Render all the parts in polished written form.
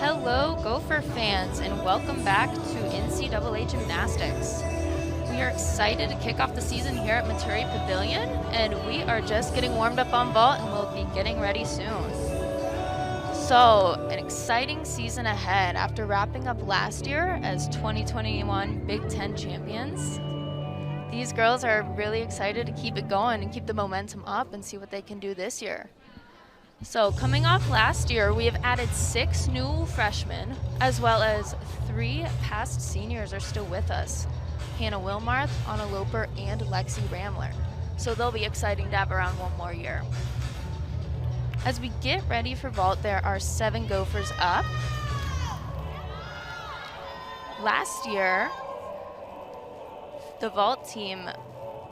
Hello, Gopher fans, and welcome back to NCAA Gymnastics. We are excited to kick off the season here at Maturi Pavilion, and we are just getting warmed up on vault and we'll be getting ready soon. So, an exciting season ahead after wrapping up last year as 2021 Big Ten champions. These girls are really excited to keep it going and keep the momentum up and see what they can do this year. So coming off last year, we have added 6 new freshmen, as well as 3 past seniors are still with us. Hannah Wilmarth, Anna Loper, and Lexi Ramler. So they'll be exciting to have around one more year. As we get ready for vault, there are 7 Gophers up. Last year, the vault team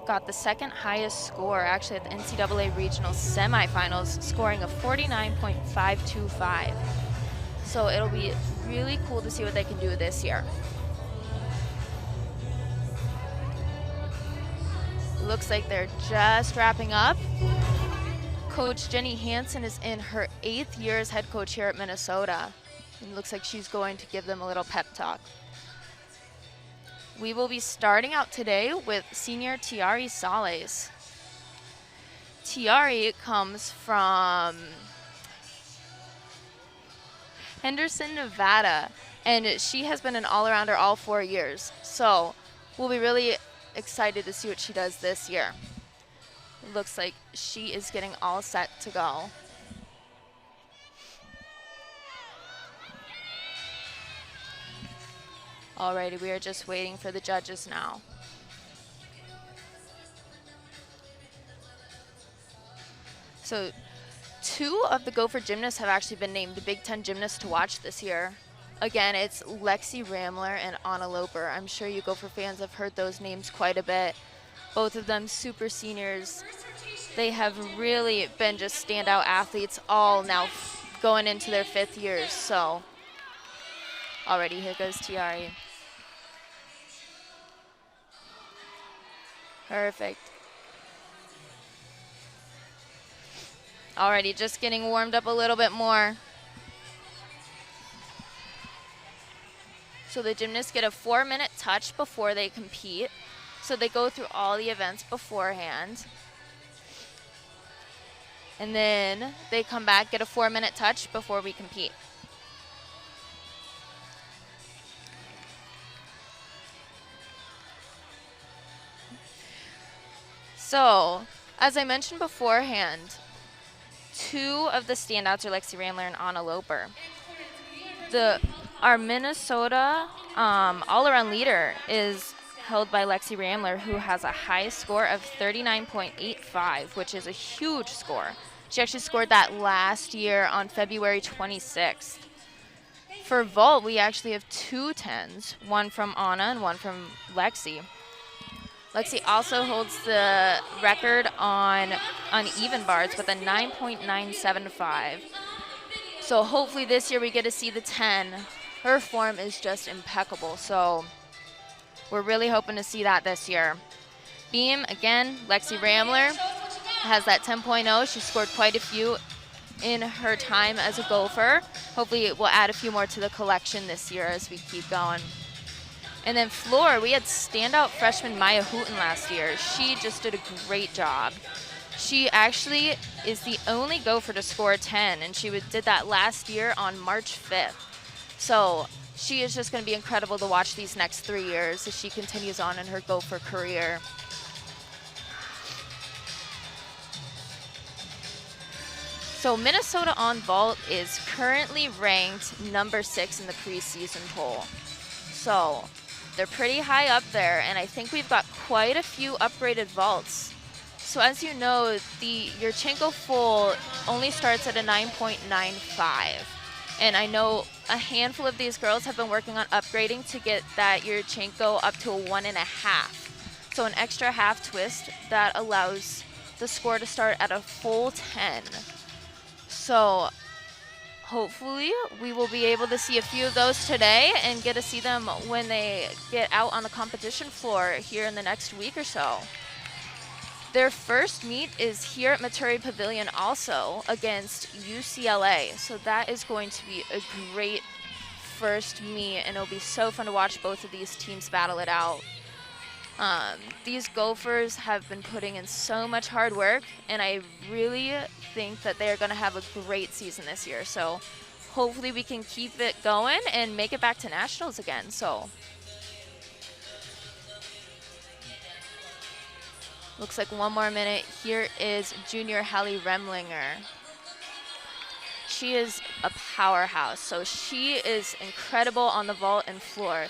got the second highest score actually at the NCAA regional semifinals, scoring a 49.525. So it'll be really cool to see what they can do this year. Looks like they're just wrapping up. Coach Jenny Hansen is in her 8th year as head coach here at Minnesota. It looks like she's going to give them a little pep talk. We will be starting out today with senior Tiari Sales. Tiari comes from Henderson, Nevada, and she has been an all-arounder all 4 years. So we'll be really excited to see what she does this year. It looks like she is getting all set to go. Alrighty, we are just waiting for the judges now. So 2 of the Gopher gymnasts have actually been named the Big Ten gymnasts to watch this year. Again, it's Lexi Ramler and Anna Loper. I'm sure you Gopher fans have heard those names quite a bit. Both of them super seniors. They have really been just standout athletes, all now going into their 5th years. So already here goes Tiari. Perfect. Alrighty, just getting warmed up a little bit more. So the gymnasts get a 4-minute touch before they compete. So they go through all the events beforehand. And then they come back, get a 4-minute touch before we compete. So, as I mentioned beforehand, 2 of the standouts are Lexi Ramler and Anna Loper. Our Minnesota all-around leader is held by Lexi Ramler, who has a high score of 39.85, which is a huge score. She actually scored that last year on February 26th. For vault, we actually have 2 10s, one from Anna and one from Lexi. Lexi also holds the record on uneven bars with a 9.975. So hopefully this year we get to see the 10. Her form is just impeccable, so we're really hoping to see that this year. Beam, again, Lexi Ramler has that 10.0. She scored quite a few in her time as a Gopher. Hopefully we'll add a few more to the collection this year as we keep going. And then floor, we had standout freshman Maya Hooten last year. She just did a great job. She actually is the only Gopher to score a 10, and she did that last year on March 5th. So she is just going to be incredible to watch these next 3 years as she continues on in her Gopher career. So Minnesota on vault is currently ranked number 6 in the preseason poll. So they're pretty high up there, and I think we've got quite a few upgraded vaults. So as you know, the Yurchenko full only starts at a 9.95. And I know a handful of these girls have been working on upgrading to get that Yurchenko up to a 1.5. So an extra half twist that allows the score to start at a full 10. So hopefully we will be able to see a few of those today and get to see them when they get out on the competition floor here in the next week or so. Their first meet is here at Maturi Pavilion also against UCLA. So that is going to be a great first meet, and it'll be so fun to watch both of these teams battle it out. These Gophers have been putting in so much hard work, and I really think that they're going to have a great season this year. So hopefully we can keep it going and make it back to nationals again. So looks like one more minute. Here is junior Hallie Remlinger. She is a powerhouse, so she is incredible on the vault and floor.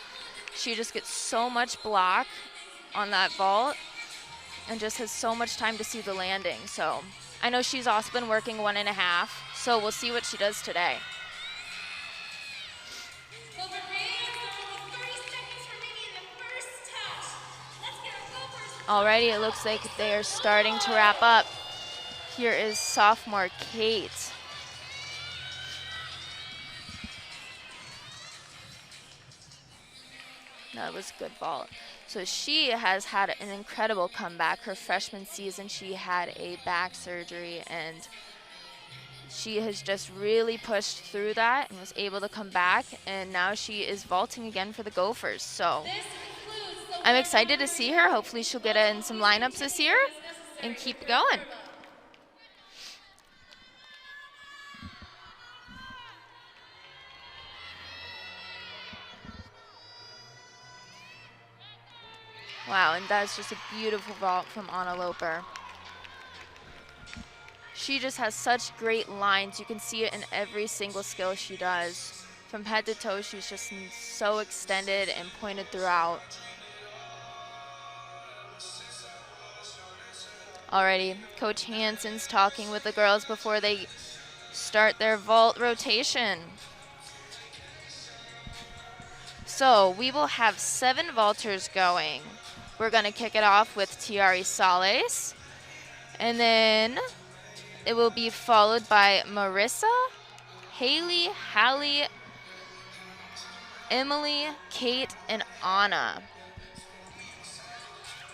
She just gets so much block on that vault and just has so much time to see the landing. So I know she's also been working 1.5, so we'll see what she does today. Alrighty, it looks like they are starting to wrap up. Here is sophomore Kate. That was a good vault. So she has had an incredible comeback. Her freshman season, she had a back surgery, and she has just really pushed through that and was able to come back, and now she is vaulting again for the Gophers. So I'm excited to see her. Hopefully she'll get in some lineups this year and keep going. Wow, and that's just a beautiful vault from Anna Loper. She just has such great lines. You can see it in every single skill she does. From head to toe, she's just so extended and pointed throughout. Alrighty, Coach Hansen's talking with the girls before they start their vault rotation. So we will have 7 vaulters going. We're gonna kick it off with Tiari Sales, and then it will be followed by Marissa, Haley, Hallie, Emily, Kate, and Anna.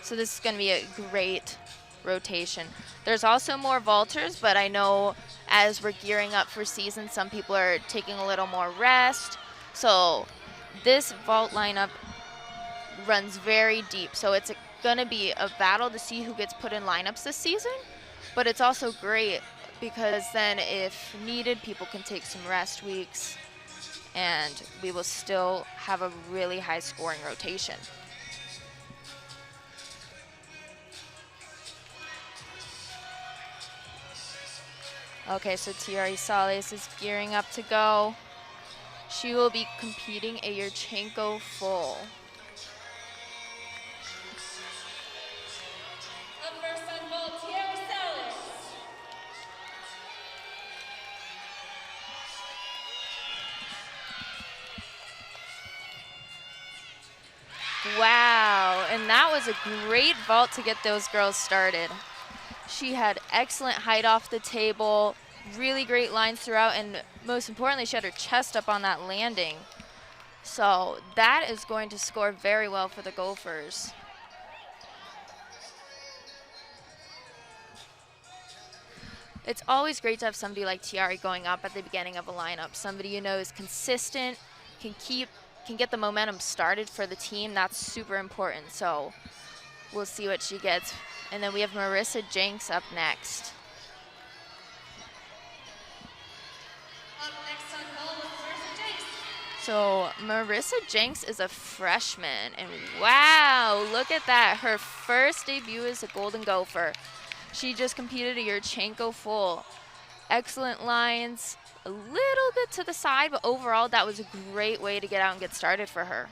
So this is gonna be a great rotation. There's also more vaulters, but I know as we're gearing up for season, some people are taking a little more rest. So this vault lineup runs very deep. So it's gonna be a battle to see who gets put in lineups this season, but it's also great because then if needed, people can take some rest weeks and we will still have a really high scoring rotation. Okay, so Tiari Sales is gearing up to go. She will be competing a Yurchenko full. Up first on vault, Tiari Sales. Wow, and that was a great vault to get those girls started. She had excellent height off the table, really great lines throughout, and most importantly, she had her chest up on that landing. So that is going to score very well for the Gophers. It's always great to have somebody like Tiari going up at the beginning of a lineup. Somebody you know is consistent, can get the momentum started for the team. That's super important. So we'll see what she gets. And then we have Marissa Jenks up next. Up next on vault with Marissa Jenks. So Marissa Jenks is a freshman, and wow, look at that. Her first debut as a Golden Gopher. She just competed a Yurchenko full. Excellent lines, a little bit to the side, but overall that was a great way to get out and get started for her.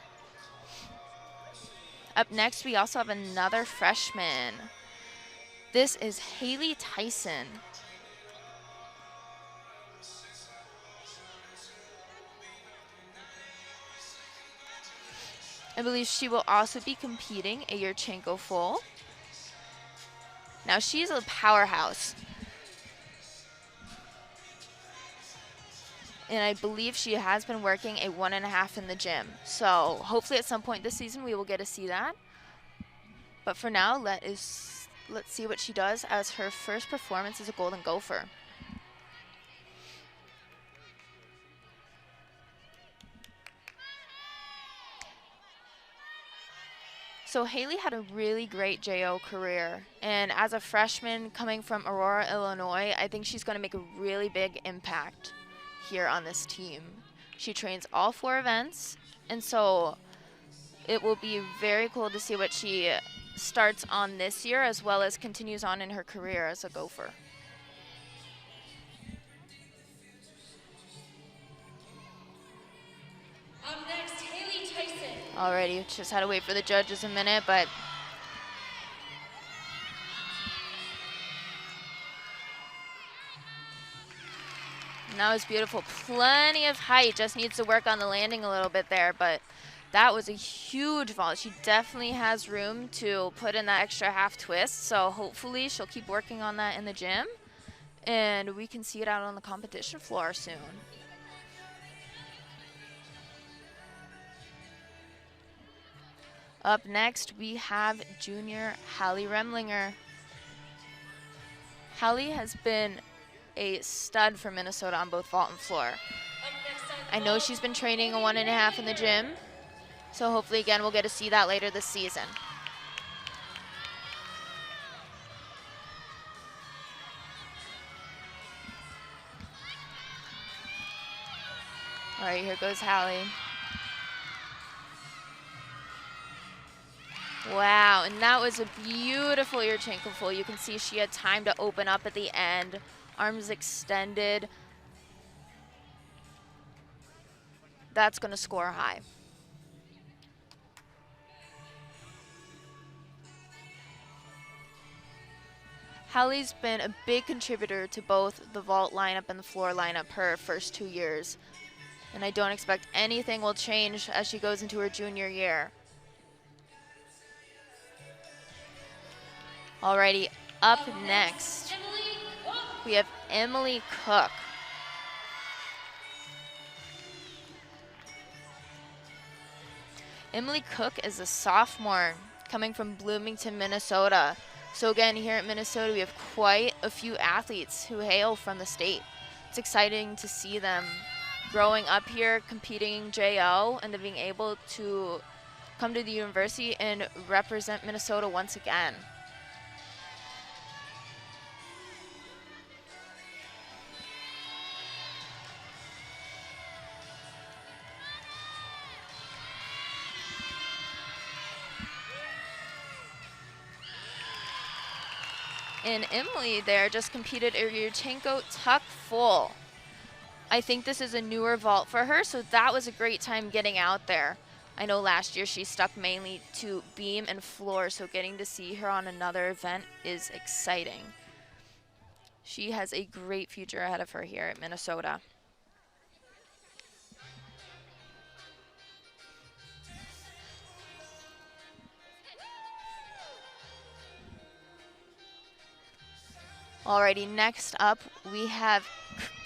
Up next, we also have another freshman. This is Haley Tyson. I believe she will also be competing a Yurchenko full. Now she's a powerhouse. And I believe she has been working a 1.5 in the gym. So hopefully at some point this season we will get to see that. But for now, let us Let's see what she does as her first performance as a Golden Gopher. So Haley had a really great JO career, and as a freshman coming from Aurora, Illinois, I think she's going to make a really big impact here on this team. She trains all 4 events, and so it will be very cool to see what she starts on this year as well as continues on in her career as a Gopher. Up next, Haley Tyson. Alrighty, just had to wait for the judges a minute, but and that was beautiful. Plenty of height, just needs to work on the landing a little bit there, but that was a huge vault. She definitely has room to put in that extra half twist, so hopefully she'll keep working on that in the gym, and we can see it out on the competition floor soon. Up next, we have junior Hallie Remlinger. Hallie has been a stud for Minnesota on both vault and floor. I know she's been training a 1.5 in the gym, so hopefully again we'll get to see that later this season. All right, here goes Hallie. Wow, and that was a beautiful Yurchenko full. You can see she had time to open up at the end, arms extended. That's gonna score high. Hallie's been a big contributor to both the vault lineup and the floor lineup her first 2 years. And I don't expect anything will change as she goes into her junior year. Alrighty, up next, we have Emily Cook. Emily Cook is a sophomore coming from Bloomington, Minnesota. So again, here at Minnesota, we have quite a few athletes who hail from the state. It's exciting to see them growing up here, competing JO, and then being able to come to the university and represent Minnesota once again. And Emily there just competed a Yurchenko tuck full. I think this is a newer vault for her, so that was a great time getting out there. I know last year she stuck mainly to beam and floor, so getting to see her on another event is exciting. She has a great future ahead of her here at Minnesota. Alrighty, next up we have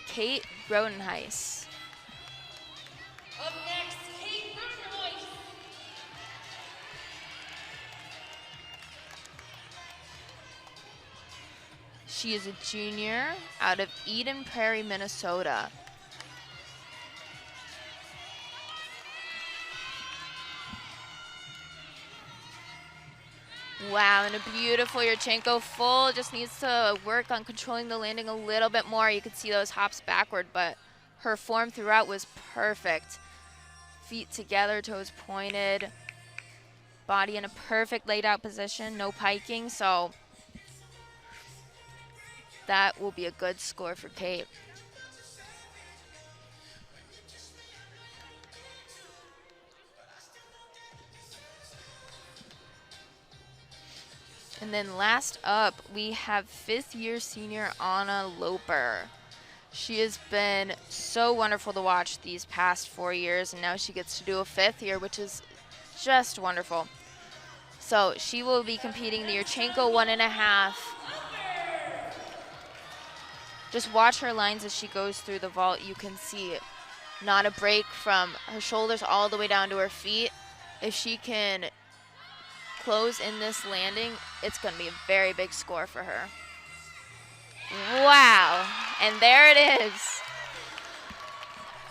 Kate Grodenhuis. Up next, Kate Rodenhuis. She is a junior out of Eden Prairie, Minnesota. Wow, and a beautiful Yurchenko full. Just needs to work on controlling the landing a little bit more. You could see those hops backward, but her form throughout was perfect. Feet together, toes pointed, body in a perfect laid out position, no piking, so that will be a good score for Kate. And then last up, we have 5th-year senior Anna Loper. She has been so wonderful to watch these past 4 years, and now she gets to do a 5th year, which is just wonderful. So she will be competing the Yurchenko 1.5. Just watch her lines as she goes through the vault. You can see not a break from her shoulders all the way down to her feet. If she can close in this landing, it's going to be a very big score for her. Wow, and there it is.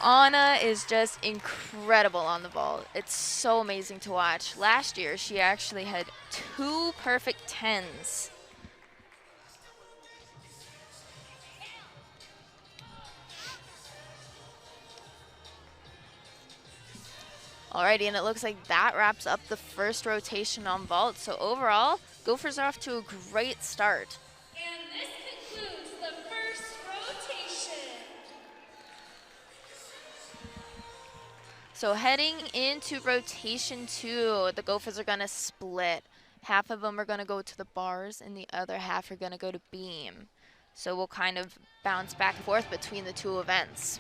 Anna is just incredible on the vault. It's so amazing to watch. Last year, she actually had 2 perfect 10s. Alrighty, and it looks like that wraps up the first rotation on vault. So overall, Gophers are off to a great start. And this concludes the first rotation. So heading into rotation 2, the Gophers are going to split. Half of them are going to go to the bars and the other half are going to go to beam. So we'll kind of bounce back and forth between the 2 events.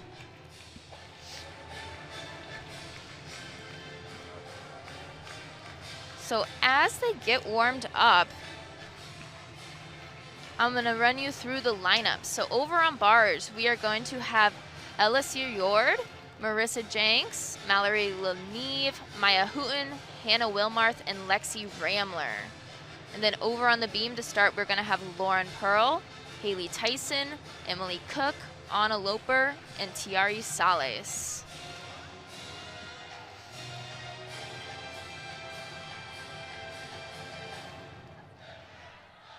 So as they get warmed up, I'm going to run you through the lineup. So over on bars, we are going to have Ella Sear-Yord, Marissa Jenks, Mallory Leneve, Maya Hooten, Hannah Wilmarth, and Lexi Ramler. And then over on the beam to start, we're going to have Lauren Pearl, Haley Tyson, Emily Cook, Anna Loper, and Tiari Sales.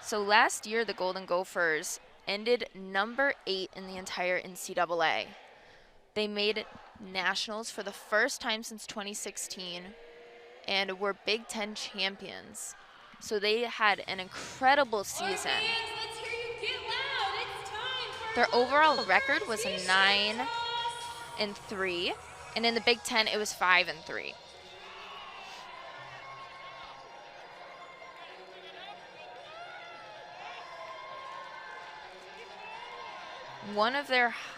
So last year, the Golden Gophers ended number 8 in the entire NCAA. They made nationals for the first time since 2016 and were Big Ten champions. So they had an incredible season. Let's hear you get loud. It's time for Their overall record was a 9-3, and in the Big Ten, it was 5-3.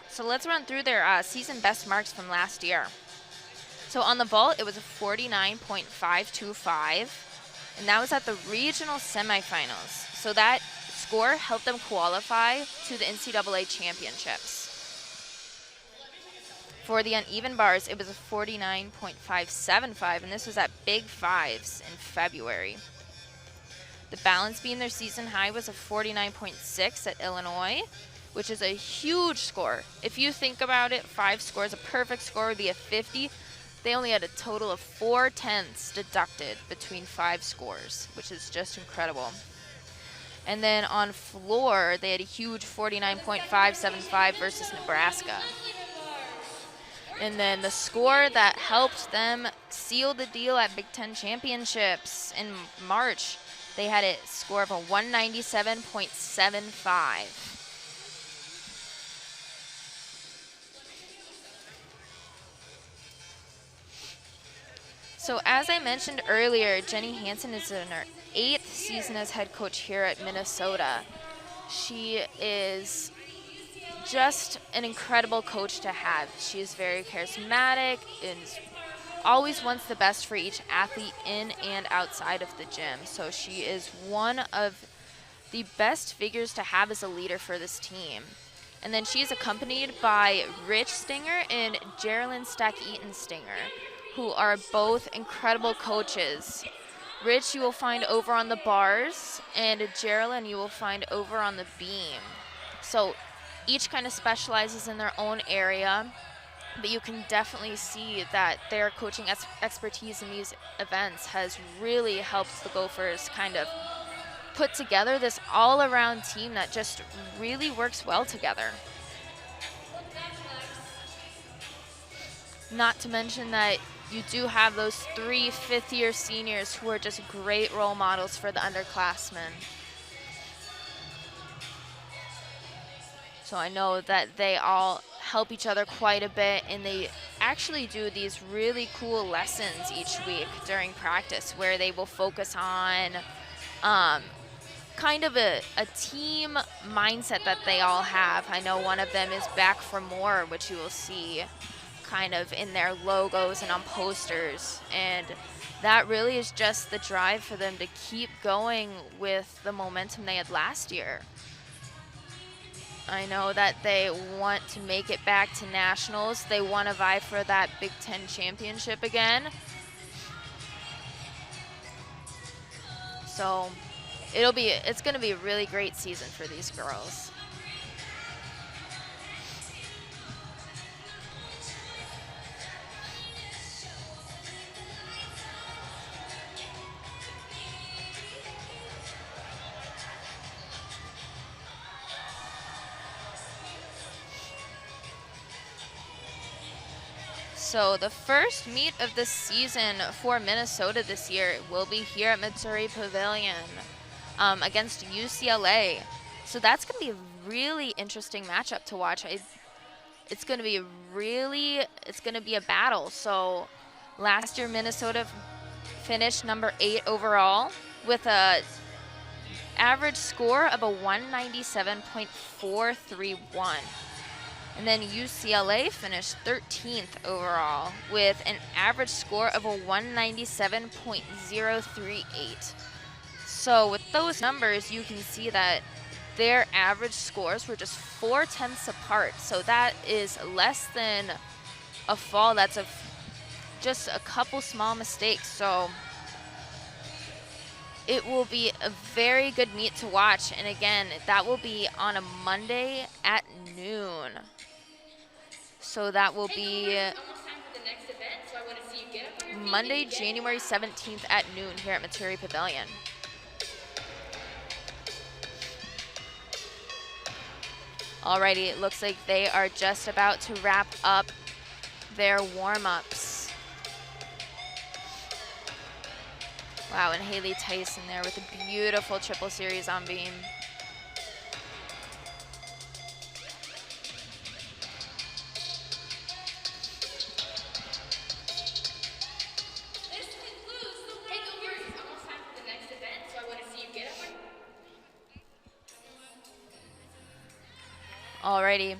So let's run through their season best marks from last year. So on the vault, it was a 49.525, and that was at the regional semifinals. So that score helped them qualify to the NCAA championships. For the uneven bars, it was a 49.575, and this was at Big Fives in February. The balance beam, their season high, was a 49.6 at Illinois, which is a huge score. If you think about it, 5 scores, a perfect score would be a 50. They only had a total of 4 tenths deducted between 5 scores, which is just incredible. And then on floor, they had a huge 49.575 versus Nebraska. And then the score that helped them seal the deal at Big Ten championships in March, they had a score of a 197.75. So as I mentioned earlier, Jenny Hansen is in her 8th season as head coach here at Minnesota. She is just an incredible coach to have. She is very charismatic and always wants the best for each athlete in and outside of the gym. So she is one of the best figures to have as a leader for this team. And then she is accompanied by Rich Stinger and Geraldine Stack-Eaton Stinger, who are both incredible coaches. Rich you will find over on the bars, and Geraldine you will find over on the beam. So each kind of specializes in their own area, but you can definitely see that their coaching expertise in these events has really helped the Gophers kind of put together this all-around team that just really works well together. Not to mention that you do have those 3 fifth-year seniors who are just great role models for the underclassmen. So I know that they all help each other quite a bit, and they actually do these really cool lessons each week during practice where they will focus on kind of a team mindset that they all have. I know one of them is Back for More, which you will see kind of in their logos and on posters, and that really is just the drive for them to keep going with the momentum they had last year. I know that they want to make it back to nationals. They want to vie for that Big Ten championship again. So it's going to be a really great season for these girls. So the first meet of the season for Minnesota this year will be here at Missouri Pavilion against UCLA. So that's going to be a really interesting matchup to watch. It's going to be a battle. So last year Minnesota finished number 8 overall with a average score of a 197.431. And then UCLA finished 13th overall with an average score of a 197.038. So with those numbers, you can see that their average scores were just 0.4 apart. So that is less than a fall. That's just a couple small mistakes. So it will be a very good meet to watch. And again, that will be on a Monday at noon. So that will be Monday, January 17th at noon here at Missouri Pavilion. Alrighty, it looks like they are just about to wrap up their warm-ups. Wow, and Haley Tyson there with a beautiful triple series on beam. Alrighty,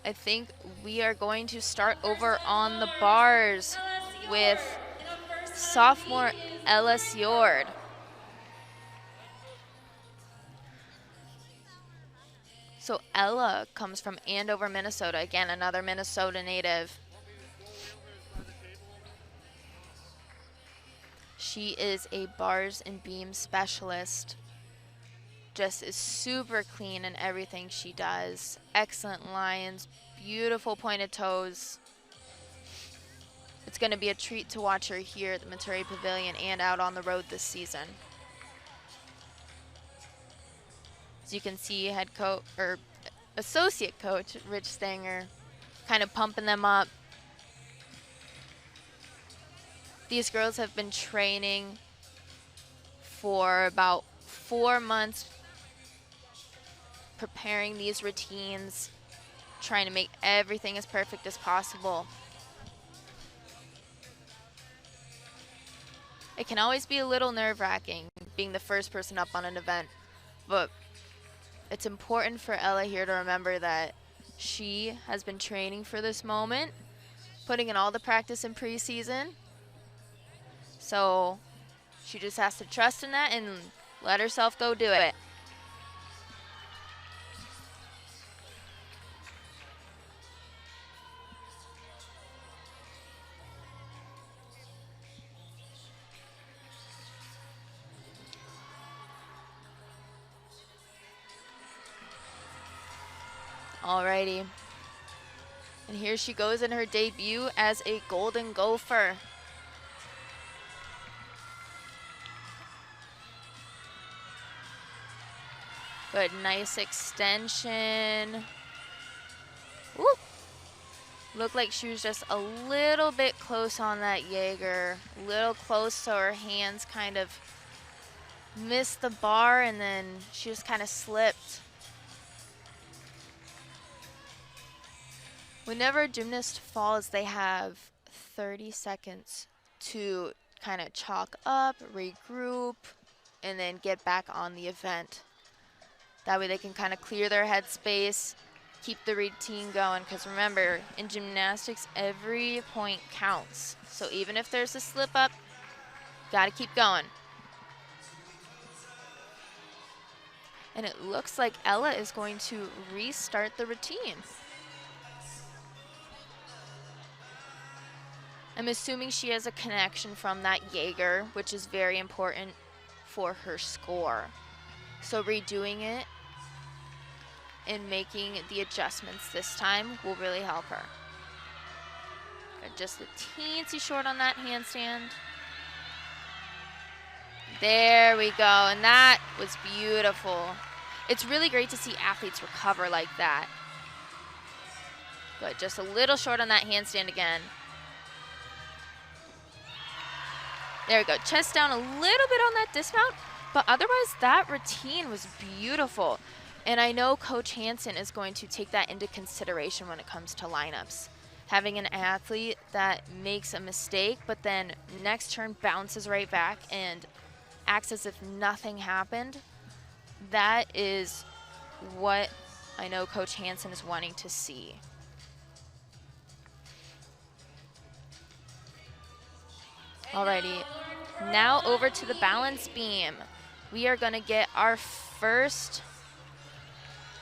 I think we are going to start over on the bars with sophomore Ella Sjord. So Ella comes from Andover, Minnesota. Again, another Minnesota native. She is a bars and beam specialist. Just is super clean in everything she does. Excellent lines, beautiful pointed toes. It's going to be a treat to watch her here at the Missouri Pavilion and out on the road this season. As you can see, head coach or associate coach Rich Stanger kind of pumping them up. These girls have been training for about 4 months, preparing these routines, trying to make everything as perfect as possible. It can always be a little nerve-wracking being the first person up on an event, but it's important for Ella here to remember that she has been training for this moment, putting in all the practice in preseason. So she just has to trust in that and let herself go do it. Alrighty. And here she goes in her debut as a Golden Gopher. Good, nice extension. Whoop. Looked like she was just a little bit close on that Jaeger. A little close, so her hands kind of missed the bar and then she just kind of slipped. Whenever a gymnast falls, they have 30 seconds to kind of chalk up, regroup, and then get back on the event. That way they can kind of clear their headspace, keep the routine going, because remember, in gymnastics, every point counts. So even if there's a slip up, gotta keep going. And it looks like Ella is going to restart the routine. I'm assuming she has a connection from that Jaeger, which is very important for her score. So redoing it and making the adjustments this time will really help her. Just a teensy short on that handstand. There we go, and that was beautiful. It's really great to see athletes recover like that. Good, just a little short on that handstand again. There we go, chest down a little bit on that dismount, but otherwise that routine was beautiful. And I know Coach Hansen is going to take that into consideration when it comes to lineups. Having an athlete that makes a mistake, but then next turn bounces right back and acts as if nothing happened, that is what I know Coach Hansen is wanting to see. Alrighty, now over to the balance beam. We are gonna get our first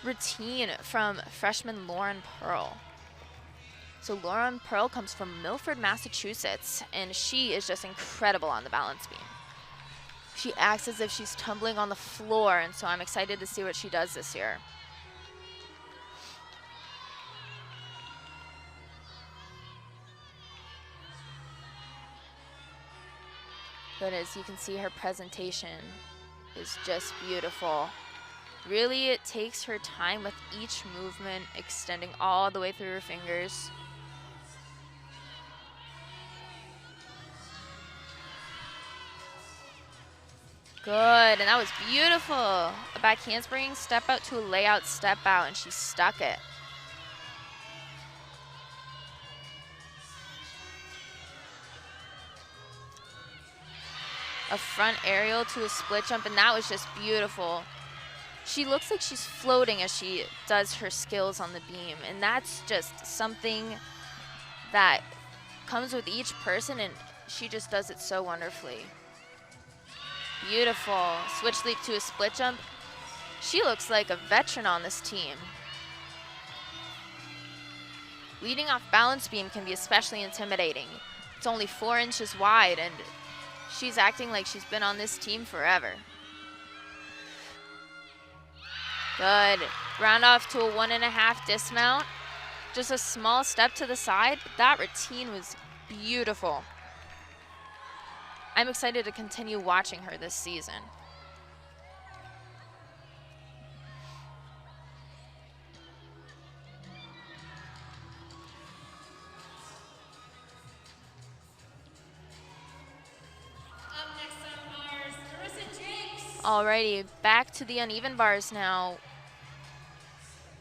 routine from freshman Lauren Pearl. So Lauren Pearl comes from Milford, Massachusetts, and she is just incredible on the balance beam. She acts as if she's tumbling on the floor, and so I'm excited to see what she does this year. But as you can see, her presentation is just beautiful. Really, it takes her time with each movement, extending all the way through her fingers. Good, and that was beautiful. A back handspring, step out to a layout, step out, and she stuck it. A front aerial to a split jump, and that was just beautiful. She looks like she's floating as she does her skills on the beam, and that's just something that comes with each person, and she just does it so wonderfully. Beautiful. Switch leap to a split jump. She looks like a veteran on this team. Leading off balance beam can be especially intimidating. It's only 4 inches wide, and she's acting like she's been on this team forever. Good. Round off to a 1.5 dismount. Just a small step to the side, but that routine was beautiful. I'm excited to continue watching her this season. Up next on bars, Marissa Jakes. Alrighty, back to the uneven bars now.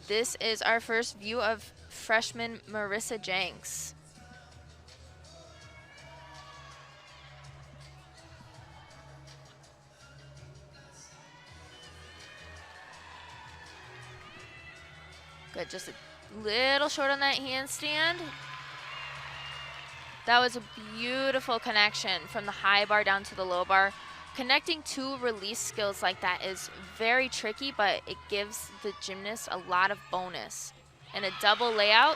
This is our first view of freshman Marissa Jenks. Good, just a little short on that handstand. That was a beautiful connection from the high bar down to the low bar. Connecting two release skills like that is very tricky, but it gives the gymnast a lot of bonus. And a double layout,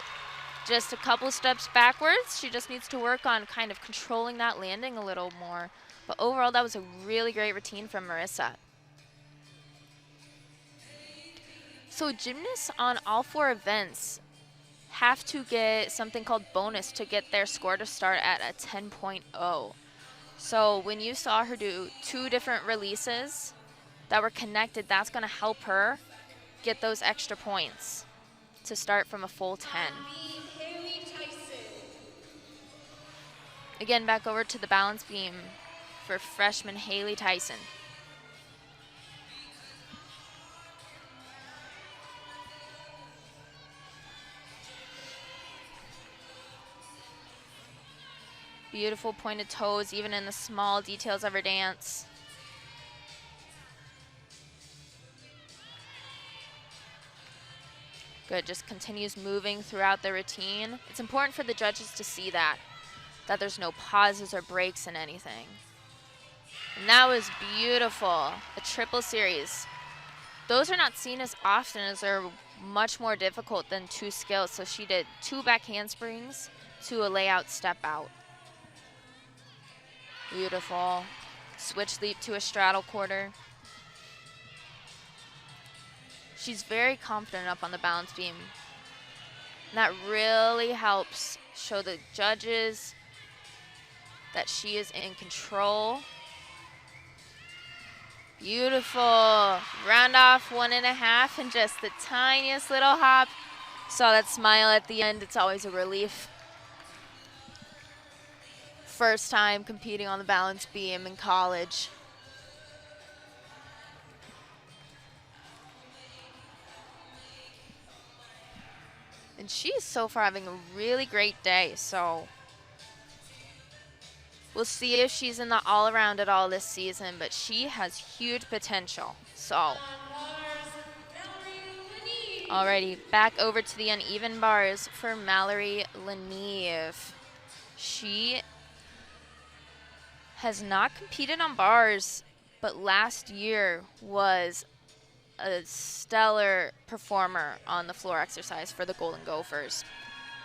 just a couple steps backwards. She just needs to work on kind of controlling that landing a little more. But overall, that was a really great routine from Marissa. So gymnasts on all 4 events have to get something called bonus to get their score to start at a 10.0. So when you saw her do 2 different releases that were connected, that's going to help her get those extra points to start from a full 10. Again, back over to the balance beam for freshman Haley Tyson. Beautiful pointed toes, even in the small details of her dance. Good, just continues moving throughout the routine. It's important for the judges to see that there's no pauses or breaks in anything. And that was beautiful, a triple series. Those are not seen as often, as they're much more difficult than 2 skills. So she did 2 back handsprings to a layout step out. Beautiful. Switch leap to a straddle quarter. She's very confident up on the balance beam. And that really helps show the judges that she is in control. Beautiful. Round off 1.5 and just the tiniest little hop. Saw that smile at the end. It's always a relief. First time competing on the balance beam in college. And she's so far having a really great day, so we'll see if she's in the all-around at all this season, but she has huge potential. So, alrighty, back over to the uneven bars for Mallory Leneve. She has not competed on bars, but last year was a stellar performer on the floor exercise for the Golden Gophers.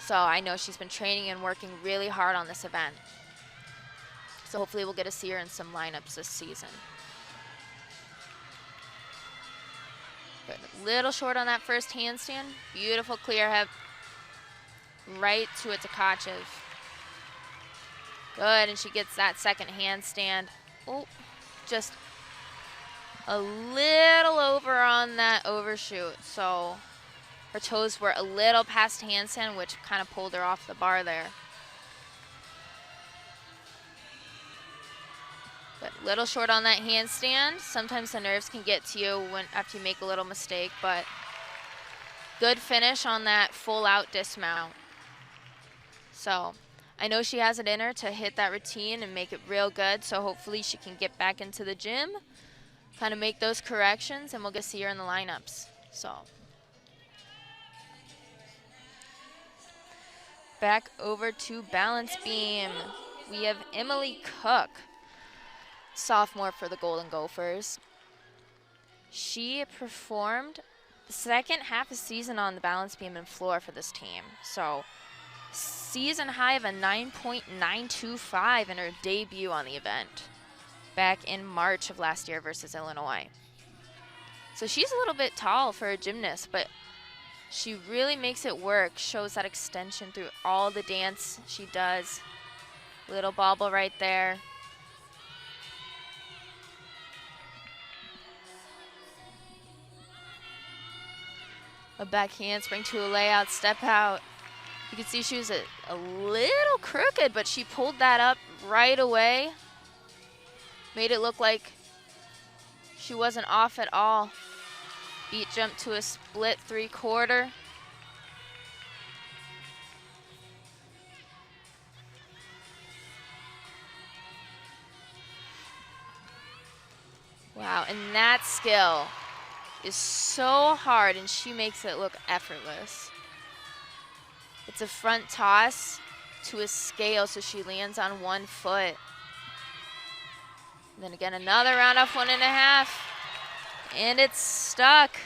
So I know she's been training and working really hard on this event. So hopefully we'll get to see her in some lineups this season. Good. A little short on that first handstand. Beautiful clear hip. Right to a Tkachev. Good, and she gets that second handstand. Oh, just a little over on that overshoot. So her toes were a little past handstand, which kind of pulled her off the bar there. But a little short on that handstand. Sometimes the nerves can get to you after you make a little mistake, but good finish on that full out dismount. So I know she has it in her to hit that routine and make it real good, so hopefully she can get back into the gym, kind of make those corrections, and we'll get to see her in the lineups. So back over to balance beam. We have Emily Cook, sophomore for the Golden Gophers. She performed the second half of season on the balance beam and floor for this team. So season high of a 9.925 in her debut on the event back in March of last year versus Illinois. So she's a little bit tall for a gymnast, but she really makes it work, shows that extension through all the dance she does. Little bobble right there. A back handspring to a layout, step out. You can see she was a little crooked, but she pulled that up right away. Made it look like she wasn't off at all. Beat jump to a split 3/4. Wow, and that skill is so hard, and she makes it look effortless. It's a front toss to a scale, so she lands on 1 foot. And then again, another round off 1.5. And it's stuck.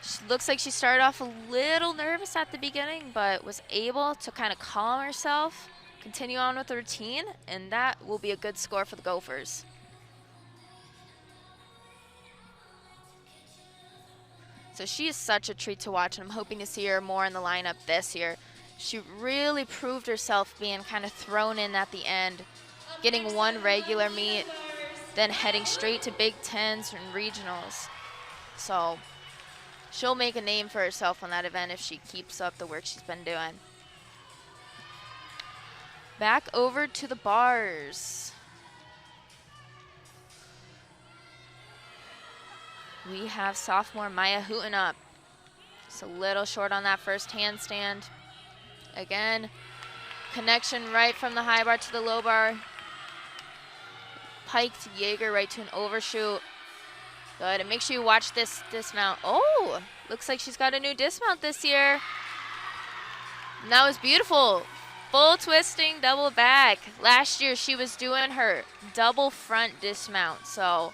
She looks like she started off a little nervous at the beginning, but was able to kind of calm herself, continue on with the routine, and that will be a good score for the Gophers. So she is such a treat to watch, and I'm hoping to see her more in the lineup this year. She really proved herself being kind of thrown in at the end, getting 1 regular meet, then heading straight to Big Tens and regionals. So she'll make a name for herself on that event if she keeps up the work she's been doing. Back over to the bars. We have sophomore Maya Hootenup. Just a little short on that first handstand. Again, connection right from the high bar to the low bar. Piked Jaeger right to an overshoot. Good, and make sure you watch this dismount. Oh, looks like she's got a new dismount this year. And that was beautiful. Full twisting, double back. Last year she was doing her double front dismount, so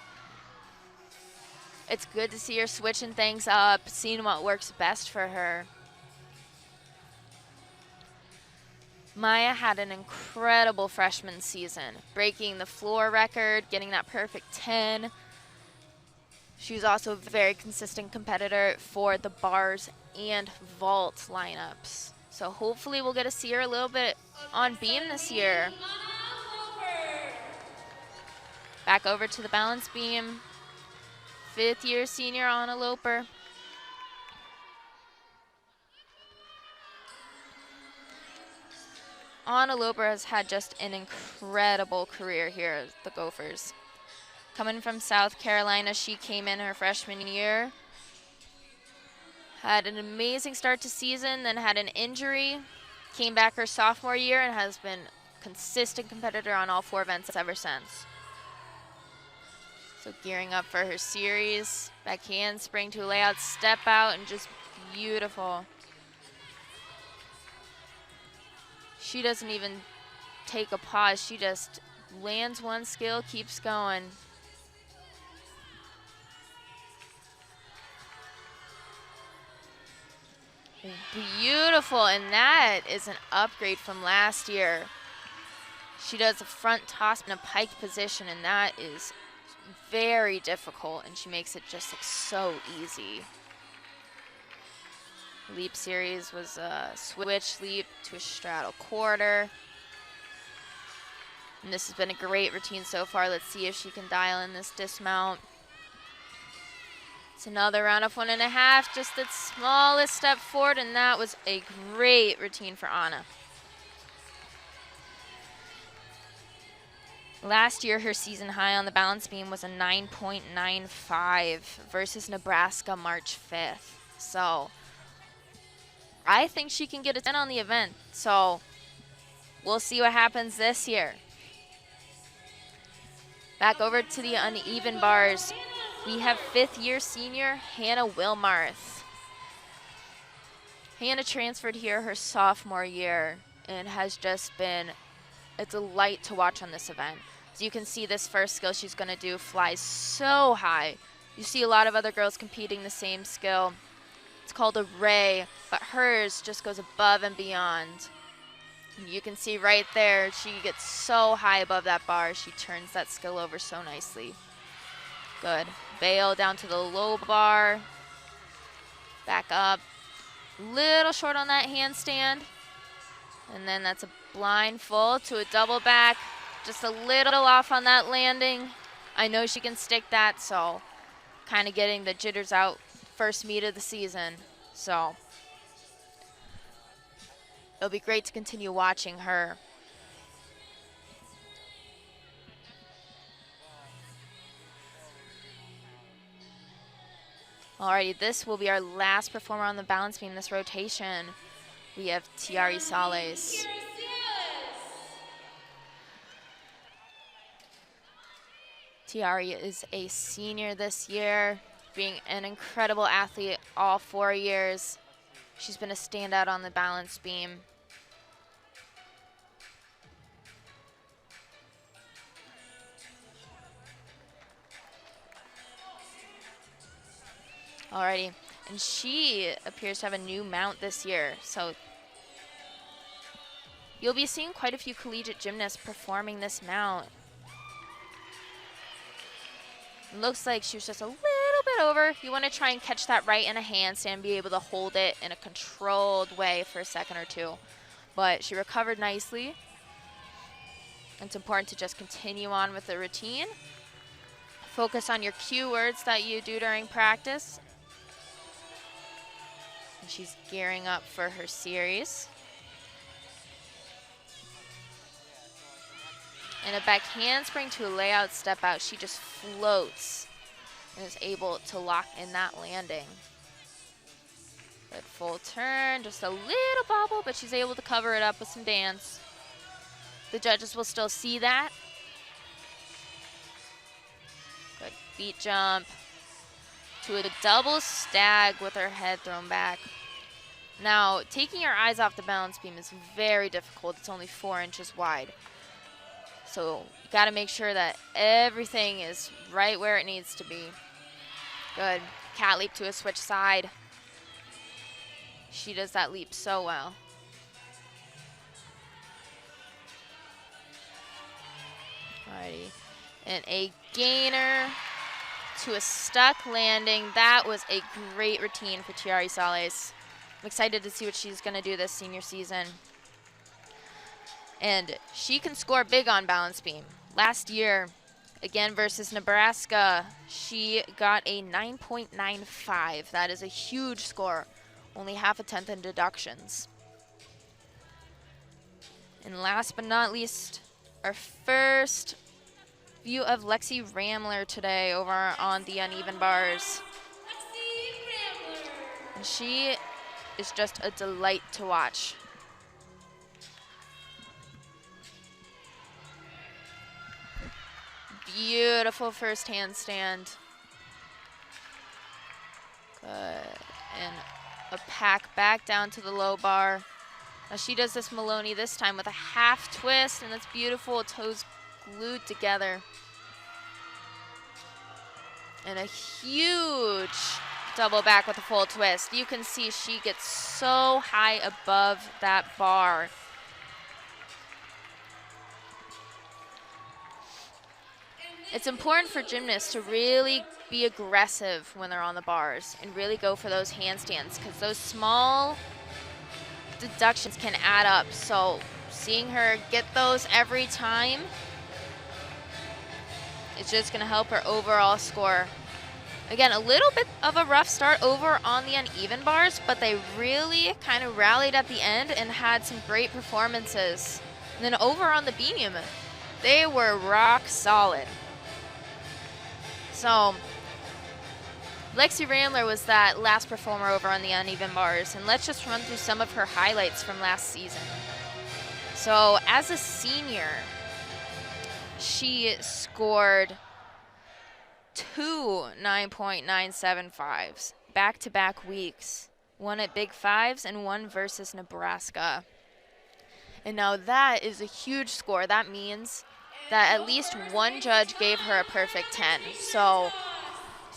it's good to see her switching things up, seeing what works best for her. Maya had an incredible freshman season, breaking the floor record, getting that perfect 10. She was also a very consistent competitor for the bars and vault lineups. So hopefully we'll get to see her a little bit on beam this year. Back over to the balance beam. 5th year senior Anna Loper. Anna Loper has had just an incredible career here at the Gophers. Coming from South Carolina, she came in her freshman year. Had an amazing start to season, then had an injury. Came back her sophomore year and has been a consistent competitor on all 4 events ever since. So gearing up for her series. Back handspring to a layout, step out, and just beautiful. She doesn't even take a pause. She just lands one skill, keeps going. Beautiful, and that is an upgrade from last year. She does a front toss in a pike position, and that is very difficult, and she makes it just look so easy. Leap series was a switch leap to a straddle quarter. And this has been a great routine so far. Let's see if she can dial in this dismount. It's another round of 1.5, just the smallest step forward, and that was a great routine for Anna. Last year, her season high on the balance beam was a 9.95 versus Nebraska March 5th. So I think she can get a 10 on the event. So we'll see what happens this year. Back over to the uneven bars. We have 5th year senior Hannah Wilmarth. Hannah transferred here her sophomore year and has just been a delight to watch on this event. As you can see, this first skill she's going to do flies so high. You see a lot of other girls competing the same skill. It's called a ray, but hers just goes above and beyond. And you can see right there, she gets so high above that bar, she turns that skill over so nicely. Good. Bail down to the low bar. Back up. Little short on that handstand. And then that's a blind full to a double back. Just a little off on that landing. I know she can stick that, so kind of getting the jitters out first meet of the season. So it'll be great to continue watching her. Alrighty, this will be our last performer on the balance beam this rotation. We have Tiari Sales. Tiari is a senior this year, being an incredible athlete all 4 years. She's been a standout on the balance beam. Alrighty, and she appears to have a new mount this year, so you'll be seeing quite a few collegiate gymnasts performing this mount. Looks like she was just a little bit over. You want to try and catch that right in a handstand, be able to hold it in a controlled way for a second or two. But she recovered nicely. It's important to just continue on with the routine. Focus on your cue words that you do during practice. And she's gearing up for her series. And a back handspring to a layout step out. She just floats and is able to lock in that landing. Good full turn, just a little bobble, but she's able to cover it up with some dance. The judges will still see that. Good feet jump to a double stag with her head thrown back. Now, taking your eyes off the balance beam is very difficult. It's only 4 inches wide. So you got to make sure that everything is right where it needs to be. Good. Cat leap to a switch side. She does that leap so well. Alrighty. And a gainer to a stuck landing. That was a great routine for Tiari Sales. I'm excited to see what she's going to do this senior season. And she can score big on balance beam. Last year, again versus Nebraska, she got a 9.95. That is a huge score, only half a tenth in deductions. And last but not least, our first view of Lexi Ramler today over on the uneven bars. And she is just a delight to watch. Beautiful first handstand. Good. And a pack back down to the low bar. Now she does this Maloney this time with a half twist, and that's beautiful. Toes glued together. And a huge double back with a full twist. You can see she gets so high above that bar. It's important for gymnasts to really be aggressive when they're on the bars and really go for those handstands, because those small deductions can add up. So seeing her get those every time, it's just going to help her overall score. Again, a little bit of a rough start over on the uneven bars, but they really kind of rallied at the end and had some great performances. And then over on the beam, they were rock solid. So Lexi Ramler was that last performer over on the uneven bars, and let's just run through some of her highlights from last season. So as a senior, she scored 2 9.975s back-to-back weeks, one at Big Fives and one versus Nebraska. And now that is a huge score. That means that at least one judge gave her a perfect 10. So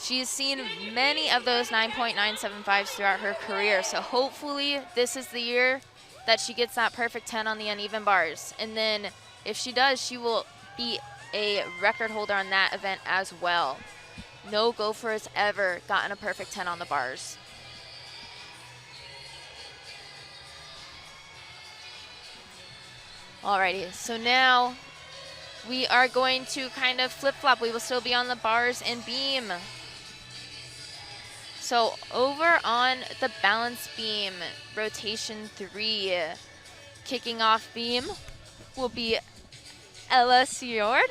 she's seen many of those 9.975s throughout her career. So hopefully this is the year that she gets that perfect 10 on the uneven bars. And then if she does, she will be a record holder on that event as well. No gopher has ever gotten a perfect 10 on the bars. Alrighty, so now we are going to kind of flip-flop. We will still be on the bars and beam. So over on the balance beam, rotation 3, kicking off beam will be Ella Siord,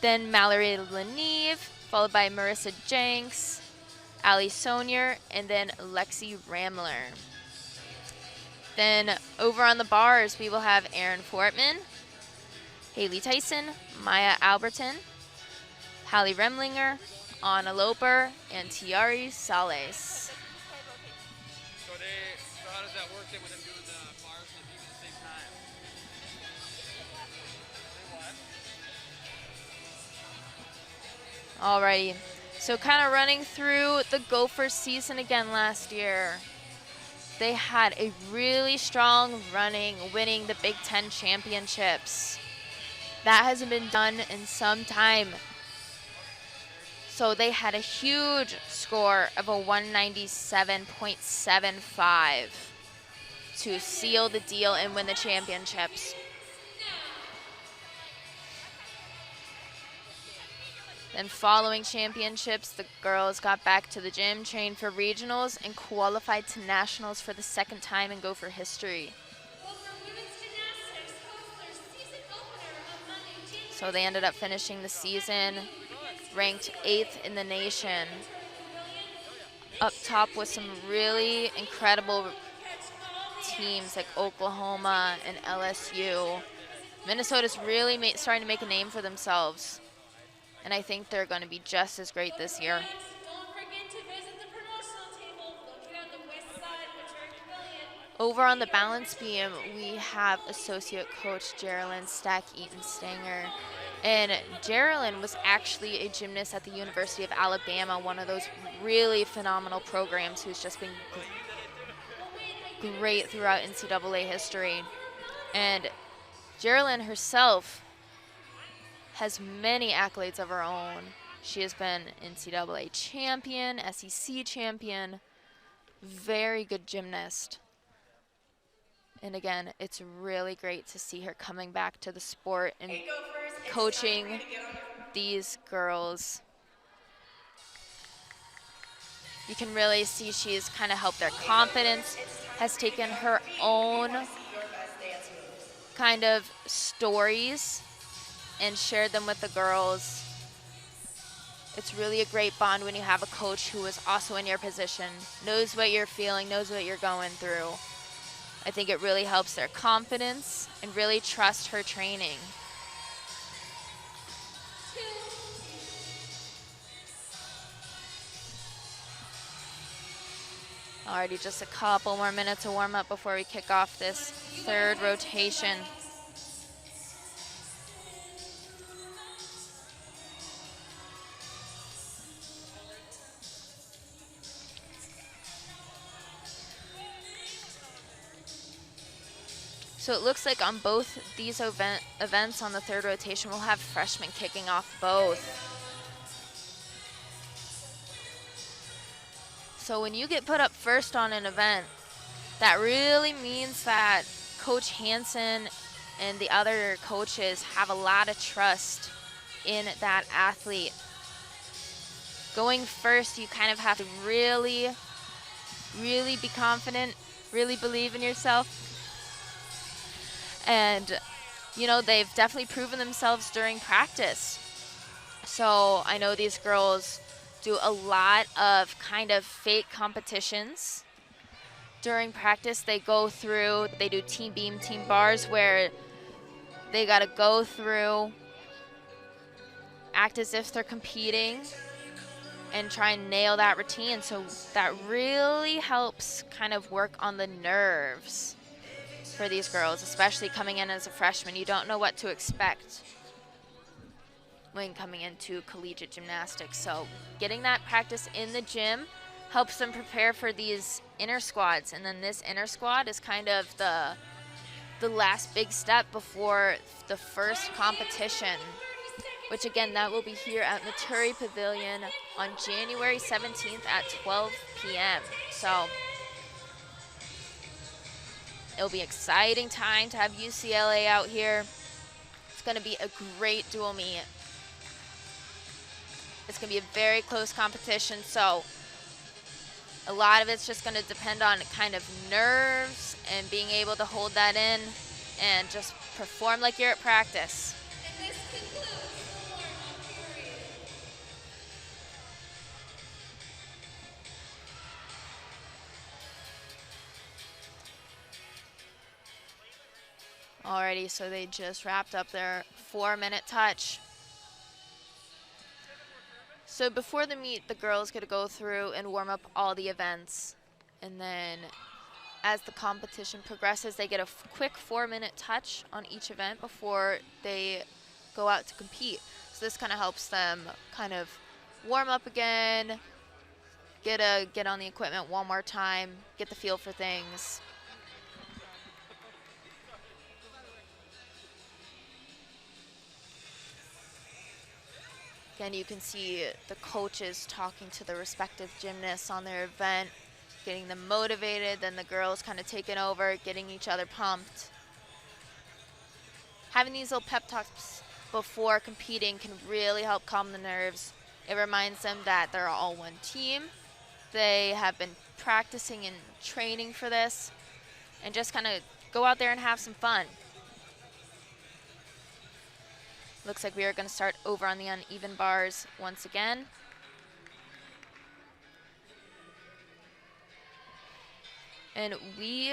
then Mallory Leneve, followed by Marissa Jenks, Ali Sonier, and then Lexi Ramler. Then over on the bars, we will have Erin Fortman, Haley Tyson, Maya Alberton, Hallie Remlinger, Anna Loper, and Tiari Sales. So how does that work then with them doing the bars and the beam at the same time? Say what? Alrighty, so kind of running through the Gophers season again last year. They had a really strong running, winning the Big Ten championships. That hasn't been done in some time. So they had a huge score of a 197.75 to seal the deal and win the championships. Then following championships, the girls got back to the gym, trained for regionals, and qualified to nationals for the second time in Gopher history. So they ended up finishing the season ranked 8th in the nation. Up top with some really incredible teams like Oklahoma and LSU. Minnesota's really starting to make a name for themselves. And I think they're going to be just as great this year. Over on the balance beam, we have associate coach Geraldine Stack Eaton-Stanger. And Geraldine was actually a gymnast at the University of Alabama, one of those really phenomenal programs who's just been great throughout NCAA history. And Geraldine herself has many accolades of her own. She has been NCAA champion, SEC champion, very good gymnast. And again, it's really great to see her coming back to the sport and coaching these girls. You can really see she's kind of helped their confidence, has taken her own kind of stories and shared them with the girls. It's really a great bond when you have a coach who is also in your position, knows what you're feeling, knows what you're going through. I think it really helps their confidence and really trust her training. Already just a couple more minutes to warm up before we kick off this third rotation. So it looks like on both these events on the third rotation, we'll have freshmen kicking off both. So when you get put up first on an event, that really means that Coach Hansen and the other coaches have a lot of trust in that athlete. Going first, you kind of have to really, really be confident, really believe in yourself. And, you know, they've definitely proven themselves during practice. So I know these girls do a lot of kind of fake competitions. During practice, they go through, they do team beam, team bars, where they got to go through, act as if they're competing, and try and nail that routine. So that really helps kind of work on the nerves for these girls, especially coming in as a freshman. You don't know what to expect when coming into collegiate gymnastics. So getting that practice in the gym helps them prepare for these inter-squads. And then this inter-squad is kind of the last big step before the first competition, which again, that will be here at Maturi Pavilion on January 17th at 12 p.m. So it'll be an exciting time to have UCLA out here. It's going to be a great dual meet. It's going to be a very close competition, so a lot of it's just going to depend on kind of nerves and being able to hold that in and just perform like you're at practice. And this concludes the warm-up period. Alrighty, so they just wrapped up their 4-minute touch. So before the meet, the girls get to go through and warm up all the events. And then as the competition progresses, they get a quick 4-minute touch on each event before they go out to compete. So this kind of helps them kind of warm up again, get on the equipment one more time, get the feel for things. Again, you can see the coaches talking to the respective gymnasts on their event, getting them motivated, then the girls kind of taking over, getting each other pumped. Having these little pep talks before competing can really help calm the nerves. It reminds them that they're all one team. They have been practicing and training for this, and just kind of go out there and have some fun. Looks like we are going to start over on the uneven bars once again. And we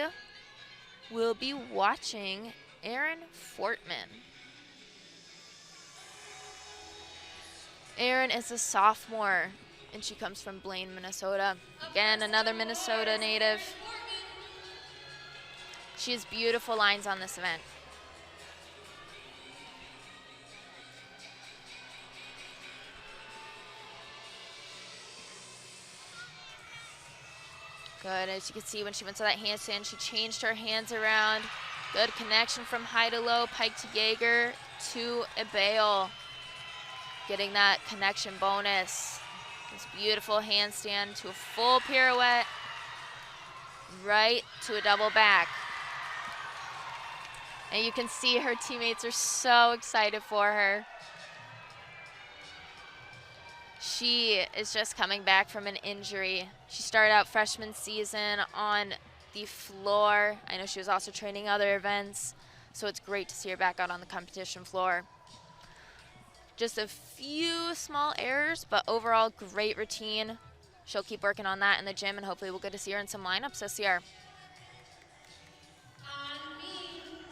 will be watching Erin Fortman. Erin is a sophomore, and she comes from Blaine, Minnesota. Again, another Minnesota native. She has beautiful lines on this event. Good, as you can see when she went to that handstand, she changed her hands around. Good connection from high to low, pike to Jaeger to Abale. getting that connection bonus. This beautiful handstand to a full pirouette, right to a double back. And you can see her teammates are so excited for her. She is just coming back from an injury. She started out freshman season on the floor. I know she was also training other events, so it's great to see her back out on the competition floor. Just a few small errors, but overall great routine. She'll keep working on that in the gym, and hopefully we'll get to see her in some lineups this year.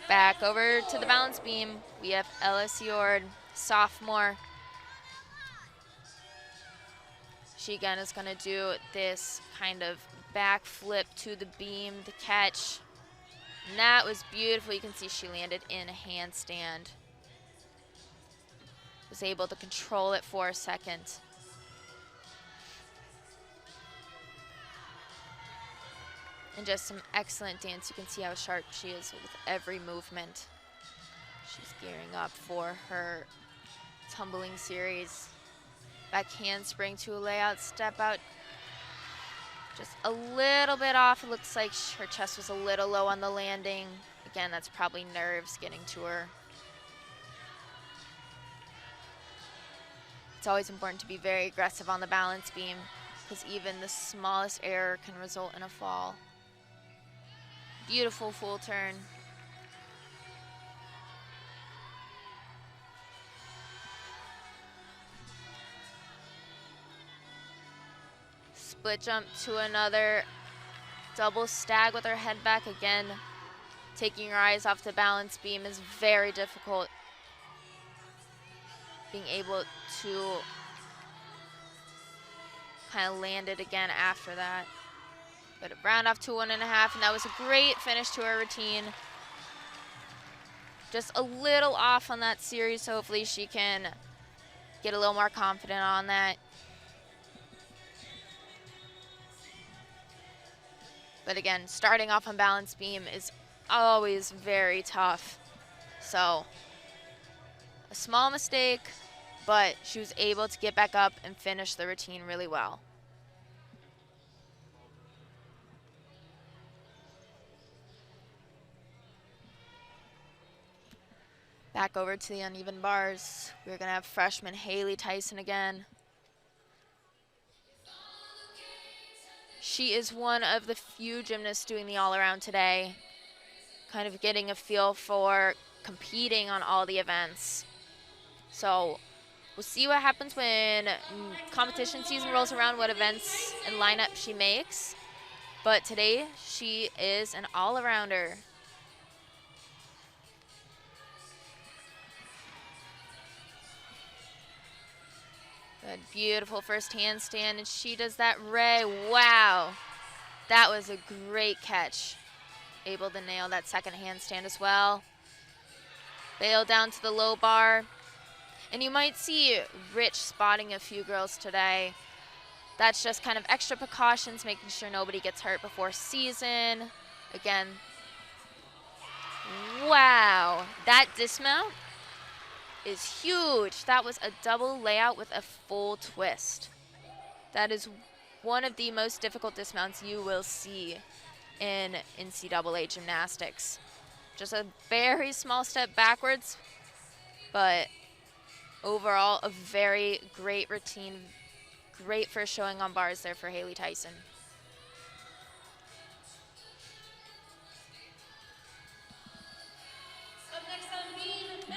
Back over to the balance beam, we have Ella Siord, sophomore. She again is gonna do this kind of back flip to the beam, the catch. And that was beautiful. You can see she landed in a handstand. Was able to control it for a second. And just some excellent dance. You can see how sharp she is with every movement. She's gearing up for her tumbling series. Back handspring to a layout, step out. Just a little bit off. It looks like her chest was a little low on the landing. Again, that's probably nerves getting to her. It's always important to be very aggressive on the balance beam because even the smallest error can result in a fall. Beautiful full turn. Split jump to another double stag with her head back again. Taking your eyes off the balance beam is very difficult. Being able to kind of land it again after that. But round off to 1.5, and that was a great finish to her routine. Just a little off on that series, so hopefully she can get a little more confident on that. But again, starting off on balance beam is always very tough. So a small mistake, but she was able to get back up and finish the routine really well. Back over to the uneven bars. We're gonna have freshman Haley Tyson again. She is one of the few gymnasts doing the all-around today, kind of getting a feel for competing on all the events. So we'll see what happens when competition season rolls around, what events and lineup she makes. But today, she is an all-arounder. Good, beautiful first handstand, and she does that ray. Wow, that was a great catch. Able to nail that second handstand as well. Bail down to the low bar. And you might see Rich spotting a few girls today. That's just kind of extra precautions, making sure nobody gets hurt before season. Again, wow, that dismount is huge. That was a double layout with a full twist. That is one of the most difficult dismounts you will see in NCAA gymnastics. Just a very small step backwards, but overall a very great routine. Great first showing on bars there for Haley Tyson.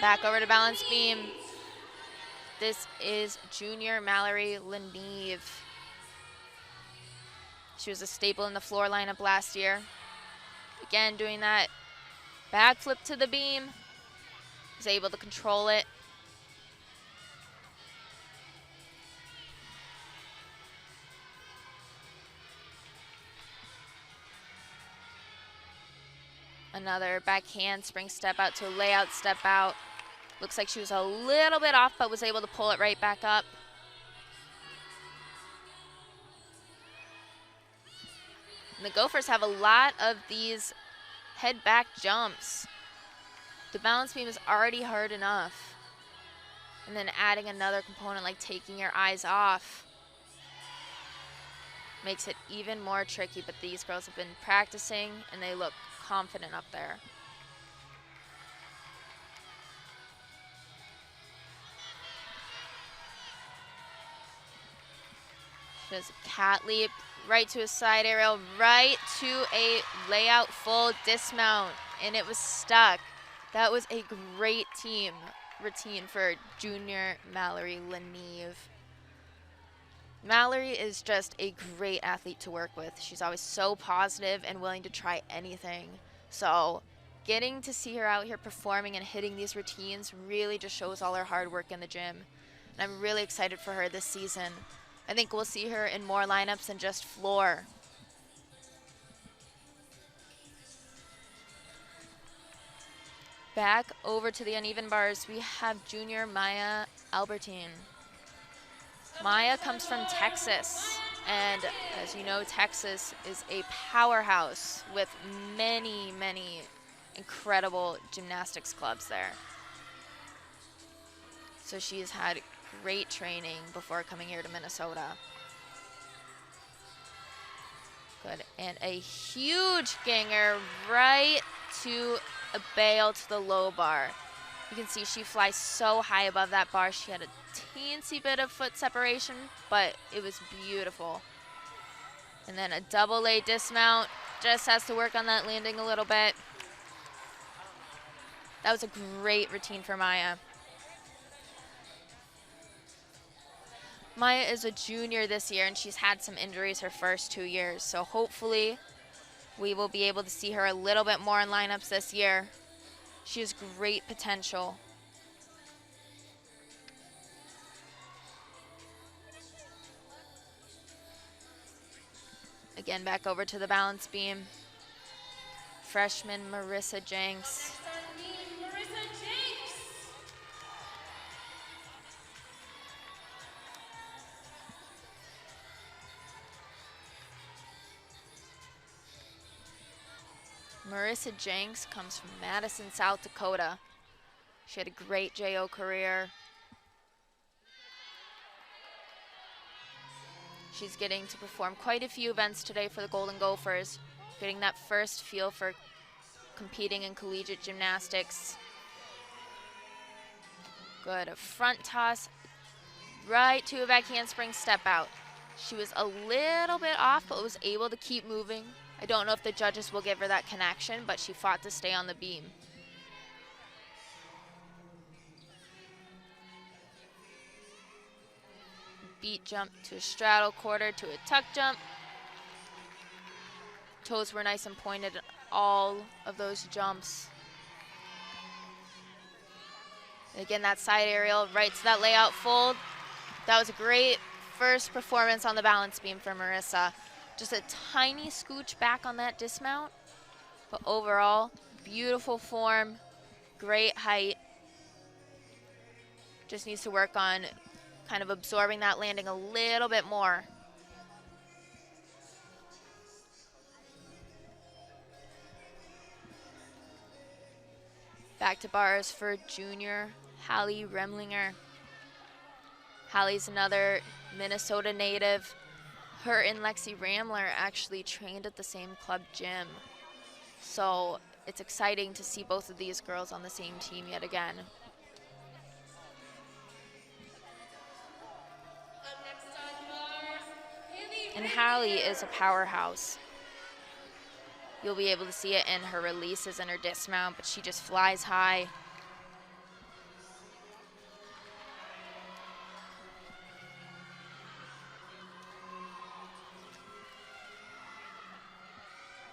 Back over to balance beam. This is junior Mallory Leneve. She was a staple in the floor lineup last year. Again, doing that back flip to the beam. Was able to control it. Another back handspring step out to a layout step out. Looks like she was a little bit off, but was able to pull it right back up. And the Gophers have a lot of these head back jumps. The balance beam is already hard enough. And then adding another component like taking your eyes off makes it even more tricky, but these girls have been practicing and they look confident up there. She does a cat leap, right to a side aerial, right to a layout full dismount, and it was stuck. That was a great team routine for junior Mallory Leneve. Mallory is just a great athlete to work with. She's always so positive and willing to try anything. So getting to see her out here performing and hitting these routines really just shows all her hard work in the gym. And I'm really excited for her this season. I think we'll see her in more lineups than just floor. Back over to the uneven bars, we have junior Maya Albertine. Maya comes from Texas, and as you know, Texas is a powerhouse with many, many incredible gymnastics clubs there. So she's had great training before coming here to Minnesota. Good, and a huge ganger right to a bail to the low bar. You can see she flies so high above that bar. She had a teensy bit of foot separation, but it was beautiful. And then a double A dismount. Just has to work on that landing a little bit. That was a great routine for Maya. Maya is a junior this year, and she's had some injuries her first 2 years. So hopefully we will be able to see her a little bit more in lineups this year. She has great potential. Again, back over to the balance beam. Freshman Marissa Jenks. Marissa Jenks comes from Madison, South Dakota. She had a great JO career. She's getting to perform quite a few events today for the Golden Gophers, getting that first feel for competing in collegiate gymnastics. Good, a front toss right to a back handspring step out. She was a little bit off, but was able to keep moving. I don't know if the judges will give her that connection, but she fought to stay on the beam. Beat jump to a straddle quarter to a tuck jump. Toes were nice and pointed at all of those jumps. And again, that side aerial right to that layout fold. That was a great first performance on the balance beam for Marissa. Just a tiny scooch back on that dismount, but overall, beautiful form, great height. Just needs to work on kind of absorbing that landing a little bit more. Back to bars for junior Hallie Remlinger. Hallie's another Minnesota native. Her and Lexi Ramler actually trained at the same club gym. So it's exciting to see both of these girls on the same team yet again. And Hallie is a powerhouse. You'll be able to see it in her releases and her dismount, but she just flies high.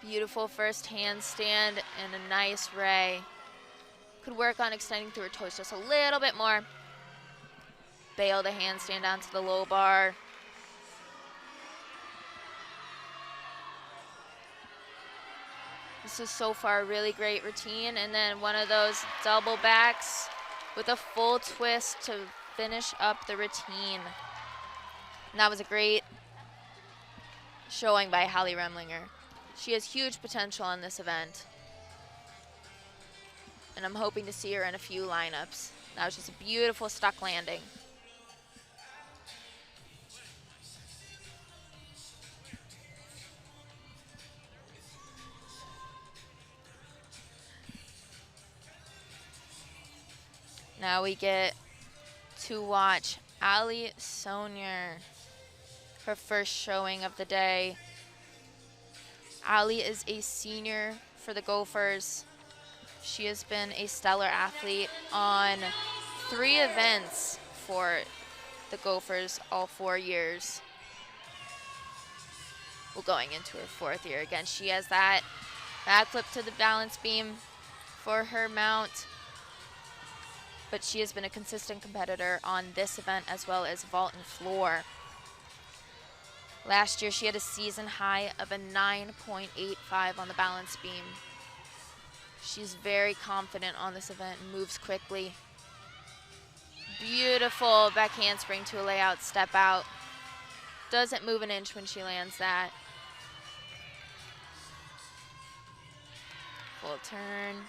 Beautiful first handstand and a nice ray. Could work on extending through her toes just a little bit more. Bail the handstand onto the low bar. This is so far a really great routine, and then one of those double backs with a full twist to finish up the routine. And that was a great showing by Hallie Remlinger. She has huge potential in this event. and I'm hoping to see her in a few lineups. That was just a beautiful stuck landing. Now we get to watch Ali Sonier, her first showing of the day. Ali is a senior for the Gophers. She has been a stellar athlete on 3 events for the Gophers all 4 years. Well, going into her 4th year again. She has that backflip to the balance beam for her mount, but she has been a consistent competitor on this event as well as vault and floor. Last year, she had a season high of a 9.85 on the balance beam. She's very confident on this event and moves quickly. Beautiful back handspring to a layout step out. Doesn't move an inch when she lands that. Full turn.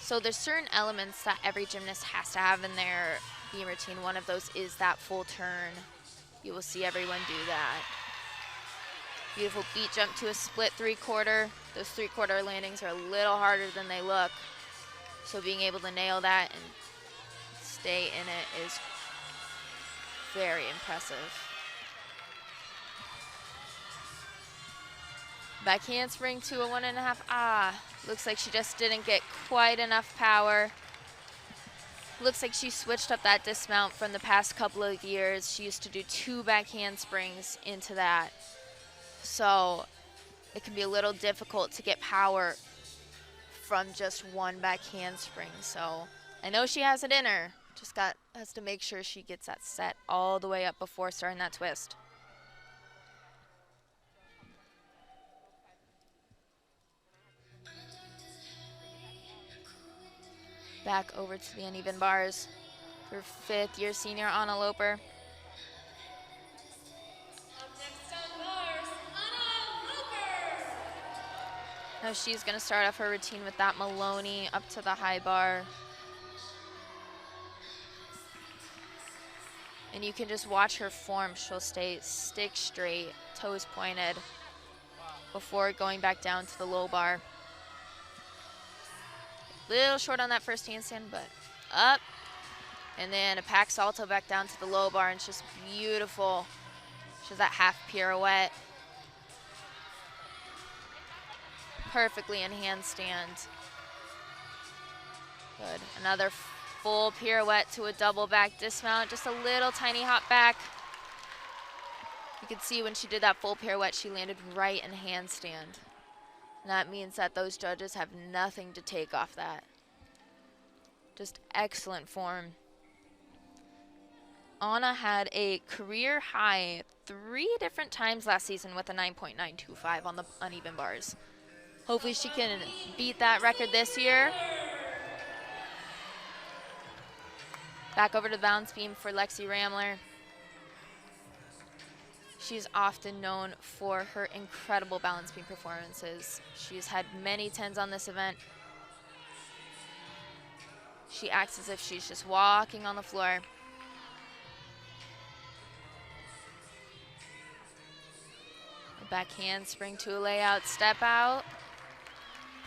So there's certain elements that every gymnast has to have in their beam routine. One of those is that full turn. You will see everyone do that. Beautiful beat jump to a split 3/4. Those 3/4 landings are a little harder than they look. So being able to nail that and stay in it is very impressive. Back handspring to a 1.5. Looks like she just didn't get quite enough power. Looks like she switched up that dismount from the past couple of years. She used to do 2 back handsprings into that. So it can be a little difficult to get power from just 1 back handspring. So I know she has it in her. Just has to make sure she gets that set all the way up before starting that twist. Back over to the uneven bars for 5th year senior Anna Loper. Up next on bars, Anna Loper. Now she's going to start off her routine with that Maloney up to the high bar. And you can just watch her form. She'll stay stick straight, toes pointed, before going back down to the low bar. Little short on that first handstand, but up. And then a pack salto back down to the low bar, and it's just beautiful. She has that half pirouette. Perfectly in handstand. Good. Another full pirouette to a double back dismount. Just a little tiny hop back. You can see when she did that full pirouette, she landed right in handstand. And that means that those judges have nothing to take off that. Just excellent form. Anna had a career high 3 different times last season with a 9.925 on the uneven bars. Hopefully she can beat that record this year. Back over to the balance beam for Lexi Ramler. She's often known for her incredible balance beam performances. She's had many 10s on this event. She acts as if she's just walking on the floor. A back handspring to a layout, step out.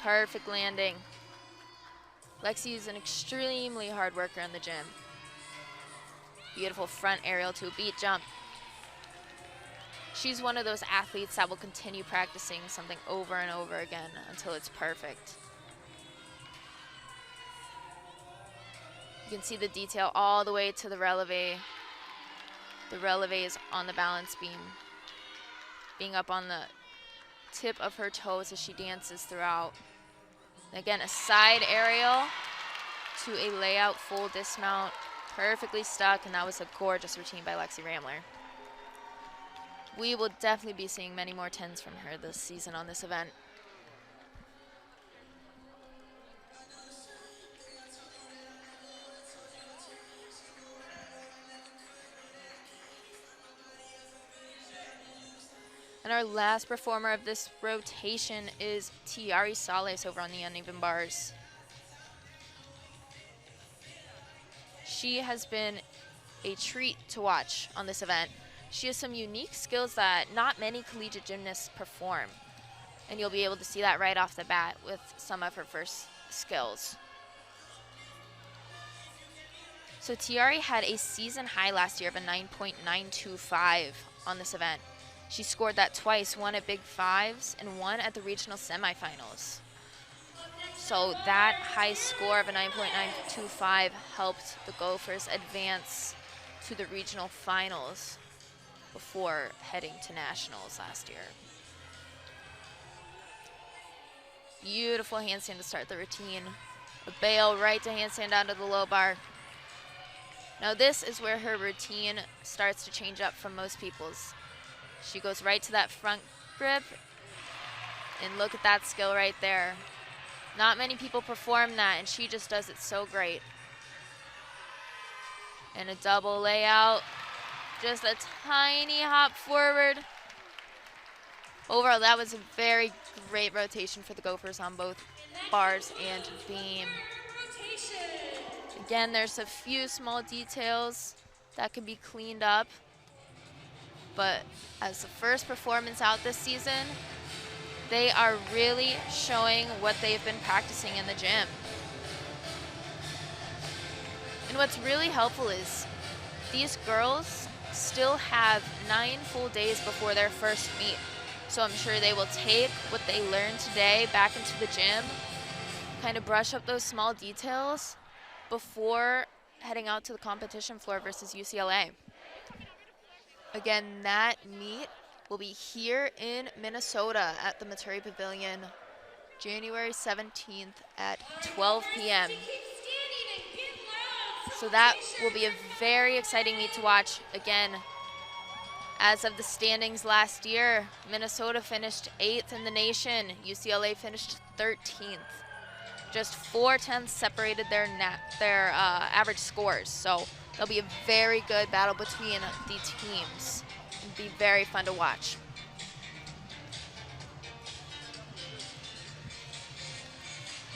Perfect landing. Lexi is an extremely hard worker in the gym. Beautiful front aerial to a beat jump. She's one of those athletes that will continue practicing something over and over again until it's perfect. You can see the detail all the way to the releve. The releve is on the balance beam, being up on the tip of her toes as she dances throughout. Again, a side aerial to a layout full dismount, perfectly stuck, and that was a gorgeous routine by Lexi Ramler. We will definitely be seeing many more 10s from her this season on this event. And our last performer of this rotation is Tiari Sales over on the uneven bars. She has been a treat to watch on this event. She has some unique skills that not many collegiate gymnasts perform. And you'll be able to see that right off the bat with some of her first skills. So Tiari had a season high last year of a 9.925 on this event. She scored that twice, one at Big Fives and one at the regional semifinals. So that high score of a 9.925 helped the Gophers advance to the regional finals before heading to nationals last year. Beautiful handstand to start the routine. A bail right to handstand onto the low bar. Now this is where her routine starts to change up from most people's. She goes right to that front grip, and look at that skill right there. Not many people perform that, and she just does it so great. And a double layout, just a tiny hop forward. Overall, that was a very great rotation for the Gophers on both bars and beam. Again, there's a few small details that can be cleaned up, but as the first performance out this season, they are really showing what they've been practicing in the gym. And what's really helpful is these girls still have 9 full days before their first meet. So I'm sure they will take what they learned today back into the gym, kind of brush up those small details before heading out to the competition floor versus UCLA. Again, that meet will be here in Minnesota at the Materi Pavilion, January 17th at 12 p.m. So that will be a very exciting meet to watch. Again, as of the standings last year, Minnesota finished 8th in the nation. UCLA finished 13th. Just 4/10 separated their average scores. So there'll be a very good battle between the teams. It'll be very fun to watch.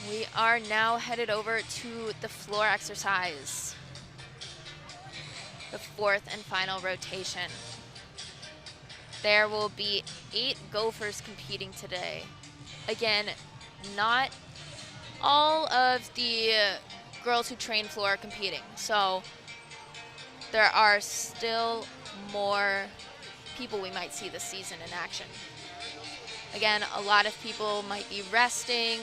We are now headed over to the floor exercise, the 4th and final rotation. There will be 8 Gophers competing today. Again, not all of the girls who train floor are competing. So there are still more people we might see this season in action. Again, a lot of people might be resting,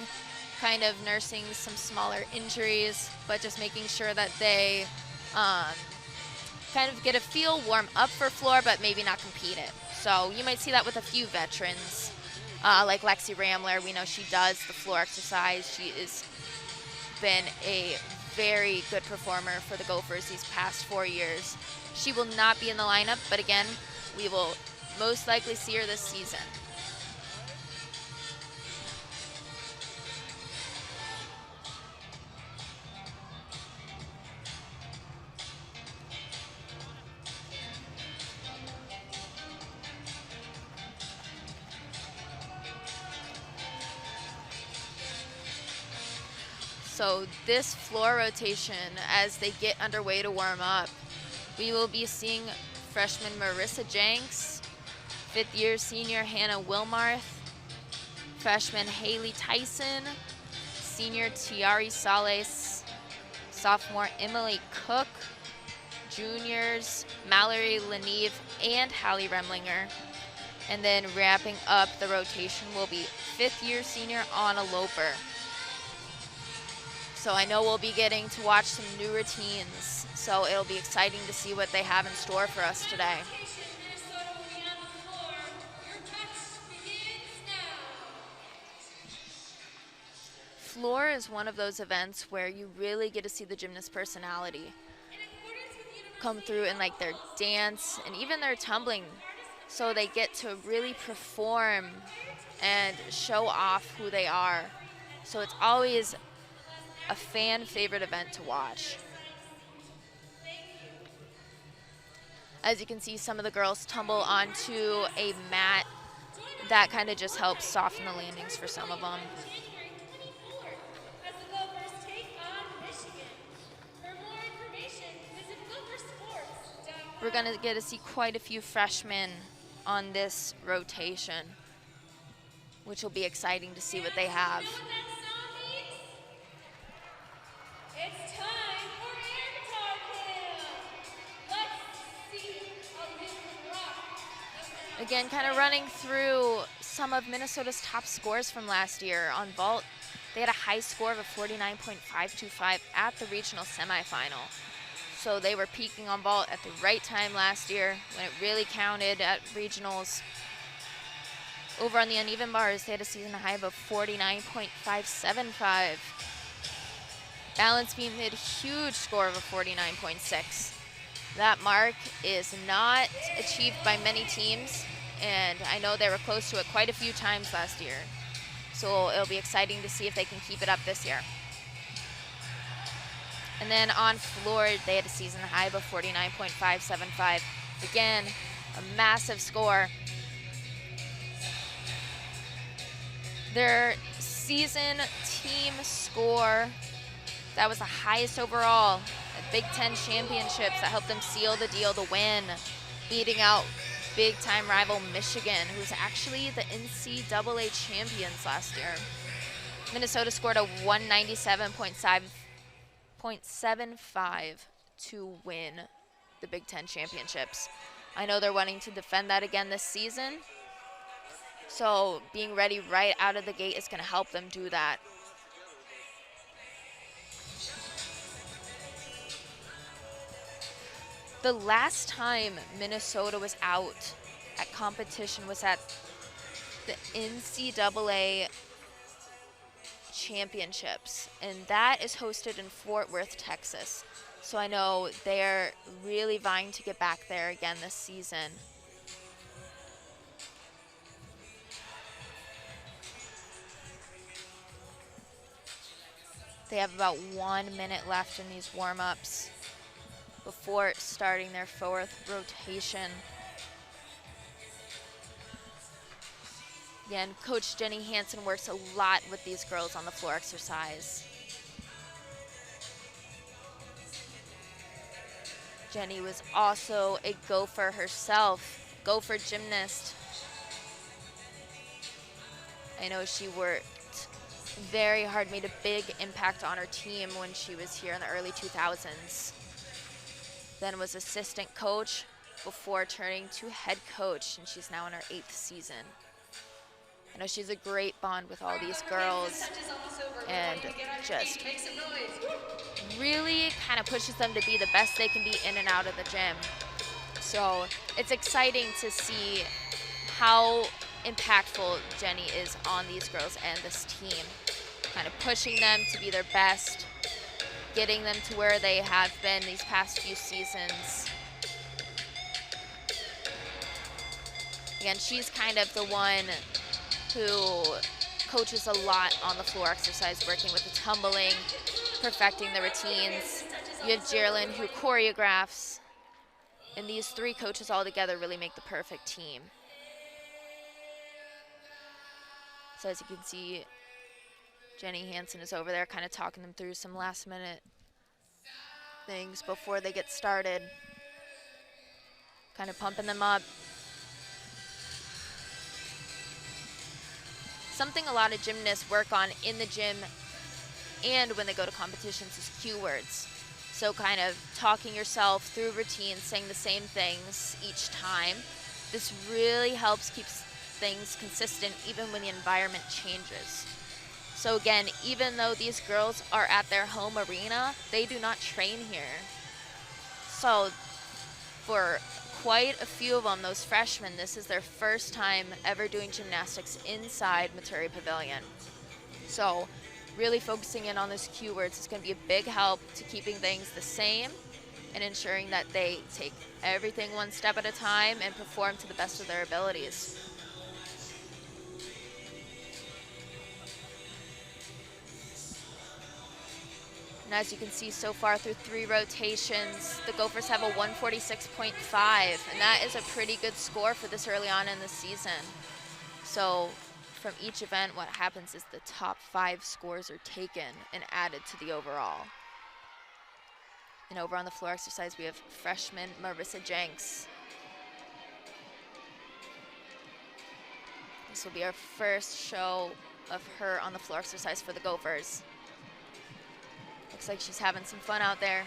kind of nursing some smaller injuries, but just making sure that they kind of get a feel, warm up for floor, but maybe not compete it. So you might see that with a few veterans, like Lexi Ramler. We know she does the floor exercise. She has been a very good performer for the Gophers these past 4 years. She will not be in the lineup, but again, we will most likely see her this season. So this floor rotation, as they get underway to warm up, we will be seeing freshman Marissa Jenks, 5th year senior Hannah Wilmarth, freshman Haley Tyson, senior Tiari Sales, sophomore Emily Cook, juniors Mallory Leneve and Hallie Remlinger. And then wrapping up the rotation will be 5th year senior Anna Loper. So I know we'll be getting to watch some new routines, so it'll be exciting to see what they have in store for us today. Floor is one of those events where you really get to see the gymnast personality come through in like their dance and even their tumbling, so they get to really perform and show off who they are. So it's always a fan favorite event to watch. As you can see, some of the girls tumble onto a mat that kind of just helps soften the landings for some of them. January 24th, as the Gophers take on Michigan. For more information, visit gophersports.com. We're going to get to see quite a few freshmen on this rotation, which will be exciting to see what they have. You know what that song means? It's time for air guitar camp. Let's see how you can rock. Again, kind of running through some of Minnesota's top scores from last year. On vault, they had a high score of a 49.525 at the regional semifinal. So they were peaking on vault at the right time last year when it really counted at regionals. Over on the uneven bars, they had a season high of a 49.575. Balance beam had a huge score of a 49.6. That mark is not achieved by many teams, and I know they were close to it quite a few times last year. So it'll be exciting to see if they can keep it up this year. And then on floor, they had a season high of a 49.575. Again, a massive score. Their season team score, that was the highest overall at Big Ten championships, that helped them seal the deal to win, beating out big-time rival Michigan, who was actually the NCAA champions last year. Minnesota scored a 197.75 to win the Big Ten championships. I know they're wanting to defend that again this season, so being ready right out of the gate is going to help them do that. The last time Minnesota was out at competition was at the NCAA championships, and that is hosted in Fort Worth, Texas. So I know they're really vying to get back there again this season. They have about 1 minute left in these warm-ups before starting their fourth rotation. Again, Coach Jenny Hansen works a lot with these girls on the floor exercise. Jenny was also a Gopher herself, Gopher gymnast. I know she worked very hard, made a big impact on her team when she was here in the early 2000s. Then was assistant coach before turning to head coach, and she's now in her 8th season. I know she's a great bond with all these girls, and just really kind of pushes them to be the best they can be in and out of the gym. So it's exciting to see how impactful Jenny is on these girls and this team, kind of pushing them to be their best, getting them to where they have been these past few seasons. Again, she's kind of the one who coaches a lot on the floor exercise, working with the tumbling, perfecting the routines. You have Geraldine, who choreographs, and these three coaches all together really make the perfect team. So as you can see, Jenny Hansen is over there kind of talking them through some last minute things before they get started, kind of pumping them up. Something a lot of gymnasts work on in the gym and when they go to competitions is cue words. So kind of talking yourself through routines, saying the same things each time. This really helps keep things consistent even when the environment changes. So again, even though these girls are at their home arena, they do not train here. So for quite a few of them, those freshmen, this is their first time ever doing gymnastics inside Maturi Pavilion. So really focusing in on those cue words is going to be a big help to keeping things the same and ensuring that they take everything one step at a time and perform to the best of their abilities. And as you can see so far through 3 rotations, the Gophers have a 146.5, and that is a pretty good score for this early on in the season. So So from each event, what happens is the top 5 scores are taken and added to the overall. And over on the floor exercise, we have freshman Marissa Jenks. This will be our first show of her on the floor exercise for the Gophers. Looks like she's having some fun out there.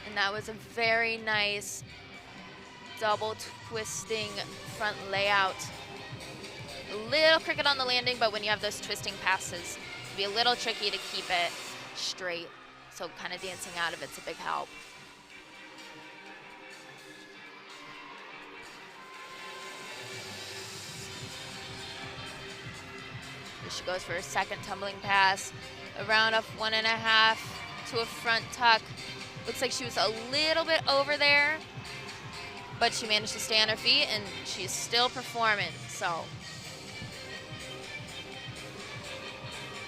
And that was a very nice double twisting front layout. A little crooked on the landing, but when you have those twisting passes, it can be a little tricky to keep it straight. So kind of dancing out of it's a big help. Here she goes for her second tumbling pass. A round of 1.5 to a front tuck. Looks like she was a little bit over there, but she managed to stay on her feet and she's still performing, so.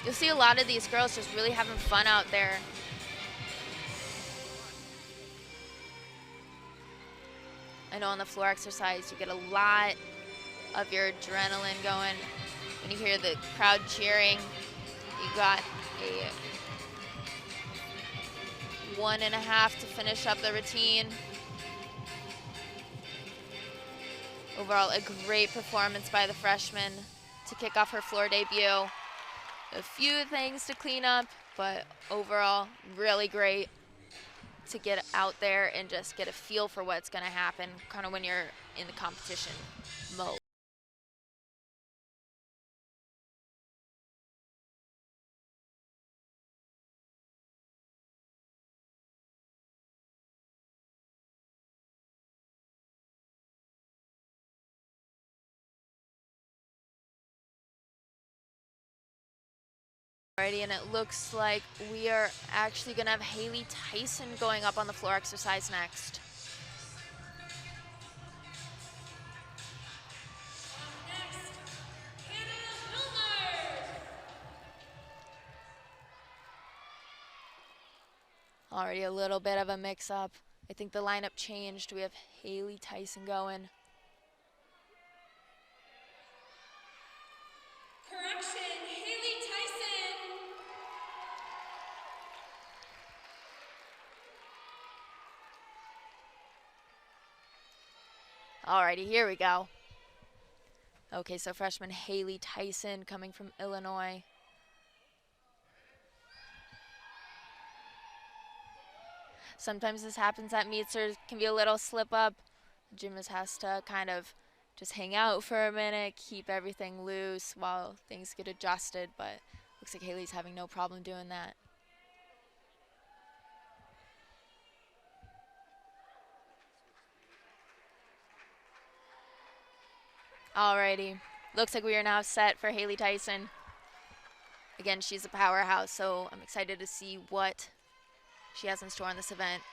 You'll see a lot of these girls just really having fun out there. I know on the floor exercise, you get a lot of your adrenaline going. When you hear the crowd cheering, you got a 1.5 to finish up the routine. Overall, a great performance by the freshman to kick off her floor debut. A few things to clean up, but overall, really great to get out there and just get a feel for what's going to happen kind of when you're in the competition mode. Alrighty, and it looks like we are actually going to have Haley Tyson going up on the floor exercise next. Already a little bit of a mix-up. I think the lineup changed. We have Haley Tyson going. Correction, Haley Tyson. Alrighty, here we go. Okay, so freshman Haley Tyson coming from Illinois. Sometimes this happens at meets. There can be a little slip up. The gymnast has to kind of just hang out for a minute, keep everything loose while things get adjusted, but looks like Haley's having no problem doing that. Alrighty, looks like we are now set for Haley Tyson. Again, she's a powerhouse, so I'm excited to see what she has in store on this event.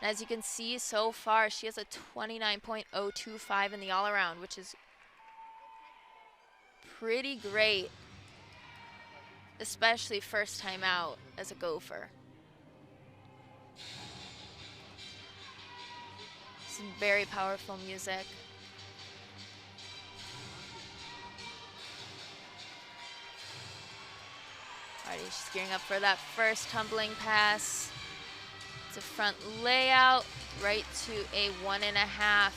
And as you can see so far, she has a 29.025 in the all-around, which is pretty great, especially first time out as a Gopher. Some very powerful music. Alrighty, she's gearing up for that first tumbling pass. It's a front layout, right to a 1.5.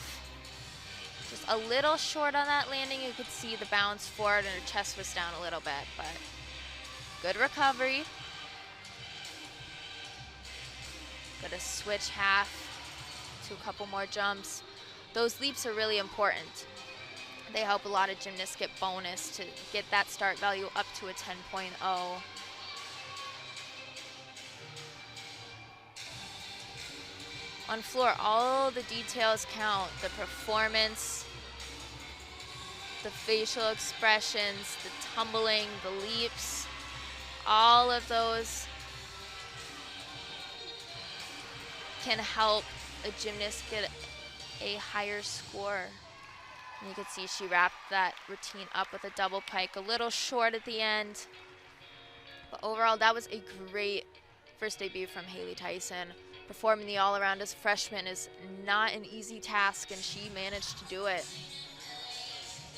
Just a little short on that landing. You could see the bounce forward and her chest was down a little bit, but good recovery. Gonna switch half to a couple more jumps. Those leaps are really important. They help a lot of gymnasts get bonus to get that start value up to a 10.0. On floor, all the details count. The performance, the facial expressions, the tumbling, the leaps, all of those can help a gymnast get a higher score. And you can see she wrapped that routine up with a double pike, a little short at the end. But overall, that was a great first debut from Haley Tyson. Performing the all-around as a freshman is not an easy task, and she managed to do it.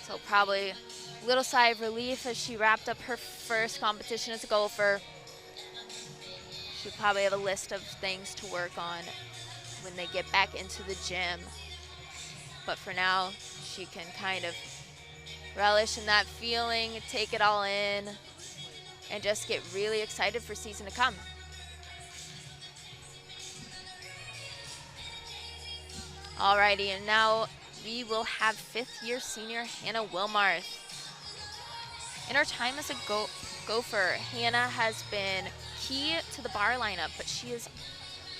So probably a little sigh of relief as she wrapped up her first competition as a Gopher. She'll probably have a list of things to work on when they get back into the gym. But for now, she can kind of relish in that feeling, take it all in, and just get really excited for season to come. Alrighty, and now we will have 5th-year senior Hannah Wilmarth. In her time as a Gopher, Hannah has been key to the bar lineup, but she has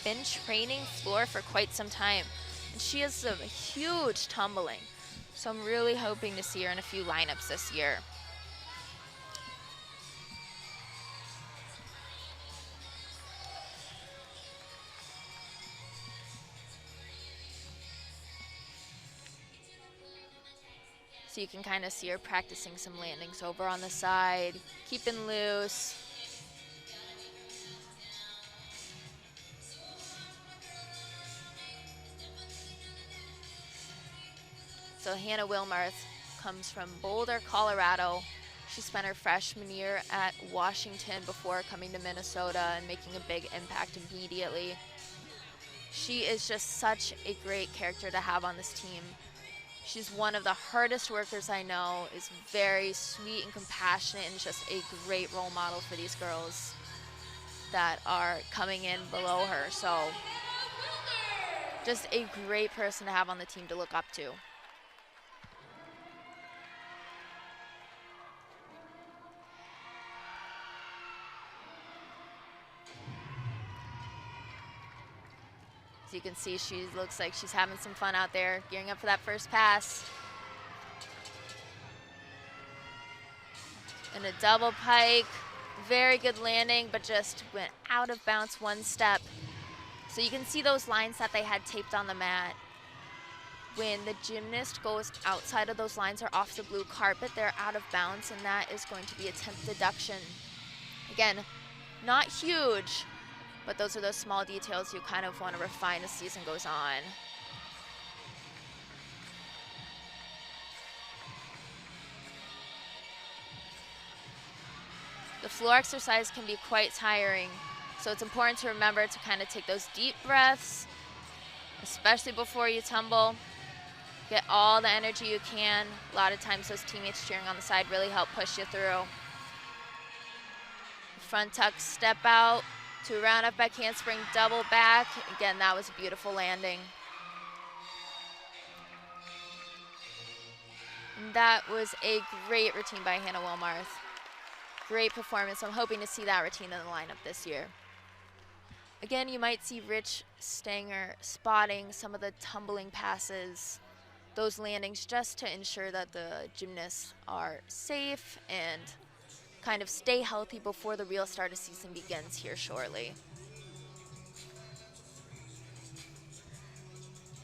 been training floor for quite some time, and she has some huge tumbling. So I'm really hoping to see her in a few lineups this year. So you can kind of see her practicing some landings over on the side, keeping loose. So Hannah Wilmarth comes from Boulder, Colorado. She spent her freshman year at Washington before coming to Minnesota and making a big impact immediately. She is just such a great character to have on this team. She's one of the hardest workers I know, is very sweet and compassionate, and just a great role model for these girls that are coming in below her. So just a great person to have on the team to look up to. As you can see, she looks like she's having some fun out there, gearing up for that first pass. And a double pike, very good landing, but just went out of bounds one step. So you can see those lines that they had taped on the mat. When the gymnast goes outside of those lines or off the blue carpet, they're out of bounds, and that is going to be a 10th deduction. Again, not huge, but those are those small details you kind of want to refine as season goes on. The floor exercise can be quite tiring, so it's important to remember to kind of take those deep breaths, especially before you tumble. Get all the energy you can. A lot of times those teammates cheering on the side really help push you through. Front tuck, step out to round up back handspring, double back. Again, that was a beautiful landing. And that was a great routine by Hannah Wilmarth. Great performance. I'm hoping to see that routine in the lineup this year. Again, you might see Rich Stanger spotting some of the tumbling passes, those landings, just to ensure that the gymnasts are safe and kind of stay healthy before the real start of season begins here shortly.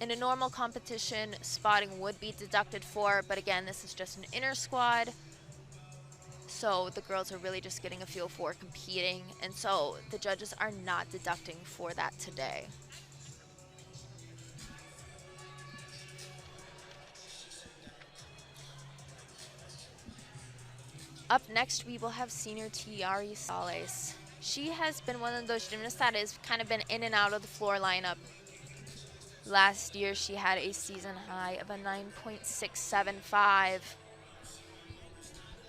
In a normal competition, spotting would be deducted for, but again, this is just an inter-squad, so the girls are really just getting a feel for competing, and so the judges are not deducting for that today. Up next, we will have senior Tiari Sales. She has been one of those gymnasts that has kind of been in and out of the floor lineup. Last year, she had a season high of a 9.675.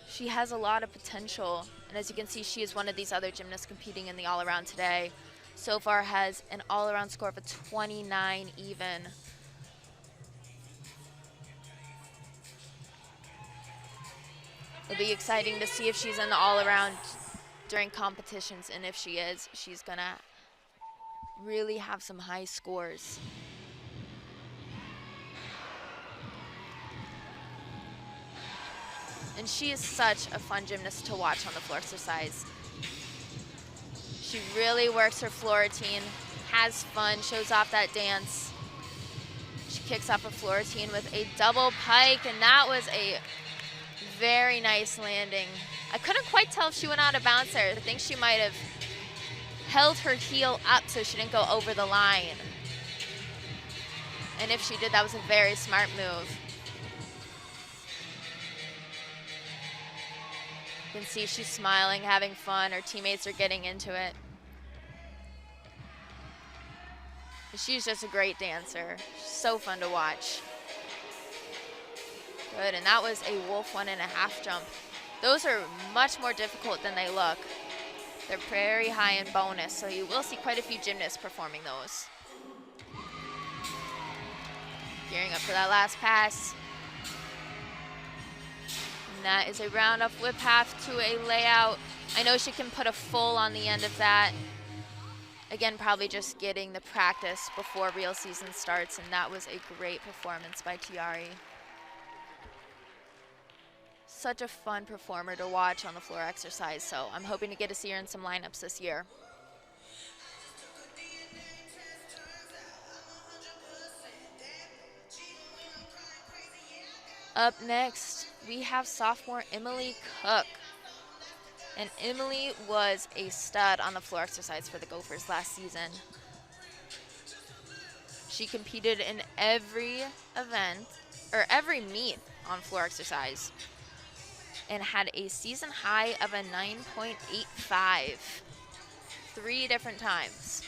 She has a lot of potential, and as you can see, she is one of these other gymnasts competing in the all-around today. So far has an all-around score of a 29 even. It'll be exciting to see if she's in the all-around during competitions, and if she is, she's gonna really have some high scores. And she is such a fun gymnast to watch on the floor exercise. She really works her floor routine, has fun, shows off that dance. She kicks off her floor routine with a double pike, and that was a very nice landing. I couldn't quite tell if she went out of bounds there. I think she might have held her heel up so she didn't go over the line. And if she did, that was a very smart move. You can see she's smiling, having fun. Her teammates are getting into it. She's just a great dancer. So fun to watch. Good, and that was a wolf 1.5 jump. Those are much more difficult than they look. They're very high in bonus, so you will see quite a few gymnasts performing those. Gearing up for that last pass. And that is a round off whip half to a layout. I know she can put a full on the end of that. Again, probably just getting the practice before real season starts, and that was a great performance by Tiari. Such a fun performer to watch on the floor exercise, so I'm hoping to get to see her in some lineups this year. Up next, we have sophomore Emily Cook. And Emily was a stud on the floor exercise for the Gophers last season. She competed in every event, or every meet on floor exercise, and had a season high of a 9.85 3 different times.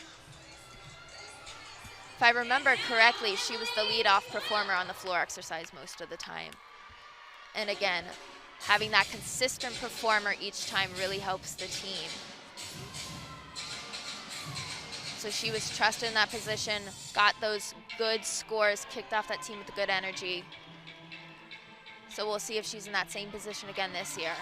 If I remember correctly, she was the lead-off performer on the floor exercise most of the time. And again, having that consistent performer each time really helps the team. So she was trusted in that position, got those good scores, kicked off that team with good energy. So we'll see if she's in that same position again this year.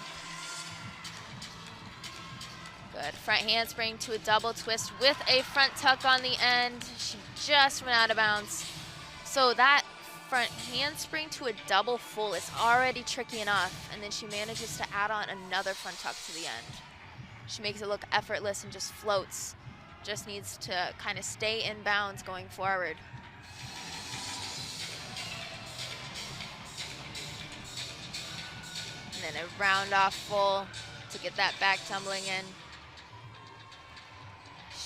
Good, front handspring to a double twist with a front tuck on the end. She just went out of bounds. So that front handspring to a double full is already tricky enough, and then she manages to add on another front tuck to the end. She makes it look effortless and just floats. Just needs to kind of stay in bounds going forward. And then a round off full to get that back tumbling in.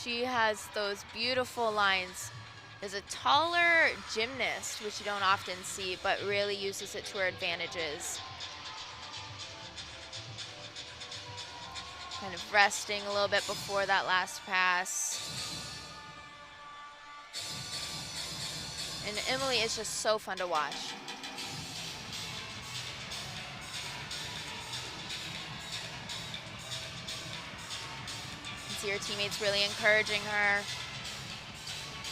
She has those beautiful lines. Is a taller gymnast, which you don't often see, but really uses it to her advantages. Kind of resting a little bit before that last pass. And Emily is just so fun to watch. You can see her teammates really encouraging her.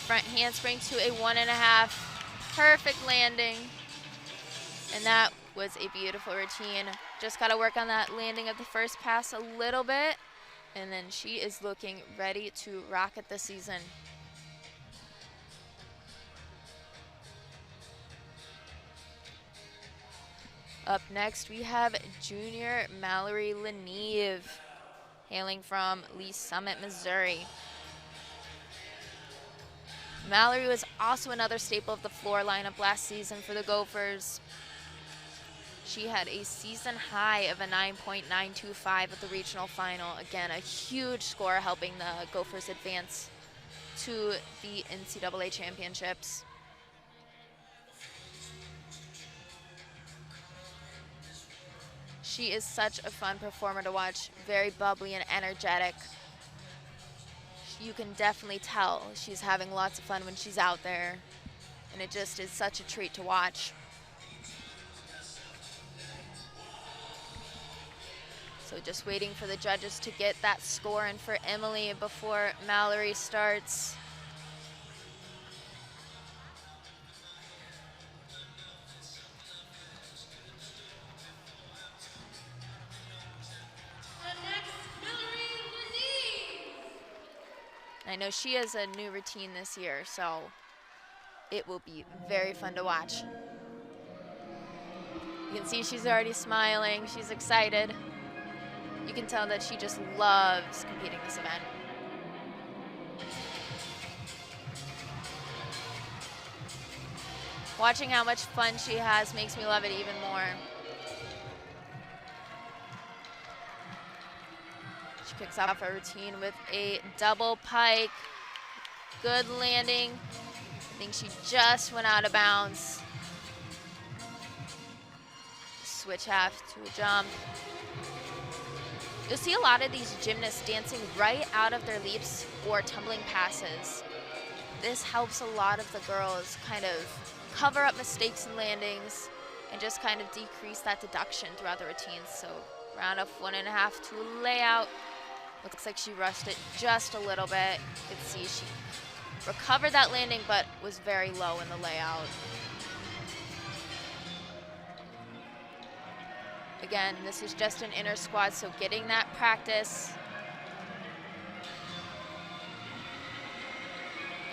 Front handspring to a 1.5, perfect landing. And that was a beautiful routine. Just gotta work on that landing of the first pass a little bit, and then she is looking ready to rocket this season. Up next, we have junior Mallory Leneve, hailing from Lee Summit, Missouri. Mallory was also another staple of the floor lineup last season for the Gophers. She had a season high of a 9.925 at the regional final. Again, a huge score helping the Gophers advance to the NCAA championships. She is such a fun performer to watch, very bubbly and energetic. You can definitely tell she's having lots of fun when she's out there, and it just is such a treat to watch. So just waiting for the judges to get that score in for Emily before Mallory starts. I know she has a new routine this year, so it will be very fun to watch. You can see she's already smiling, she's excited. You can tell that she just loves competing this event. Watching how much fun she has makes me love it even more. She kicks off her routine with a double pike. Good landing. I think she just went out of bounds. Switch half to a jump. You'll see a lot of these gymnasts dancing right out of their leaps or tumbling passes. This helps a lot of the girls kind of cover up mistakes and landings and just kind of decrease that deduction throughout the routines. So round up 1.5 to a layout. Looks like she rushed it just a little bit. You can see she recovered that landing but was very low in the layout. Again, this is just an inner squad, so getting that practice.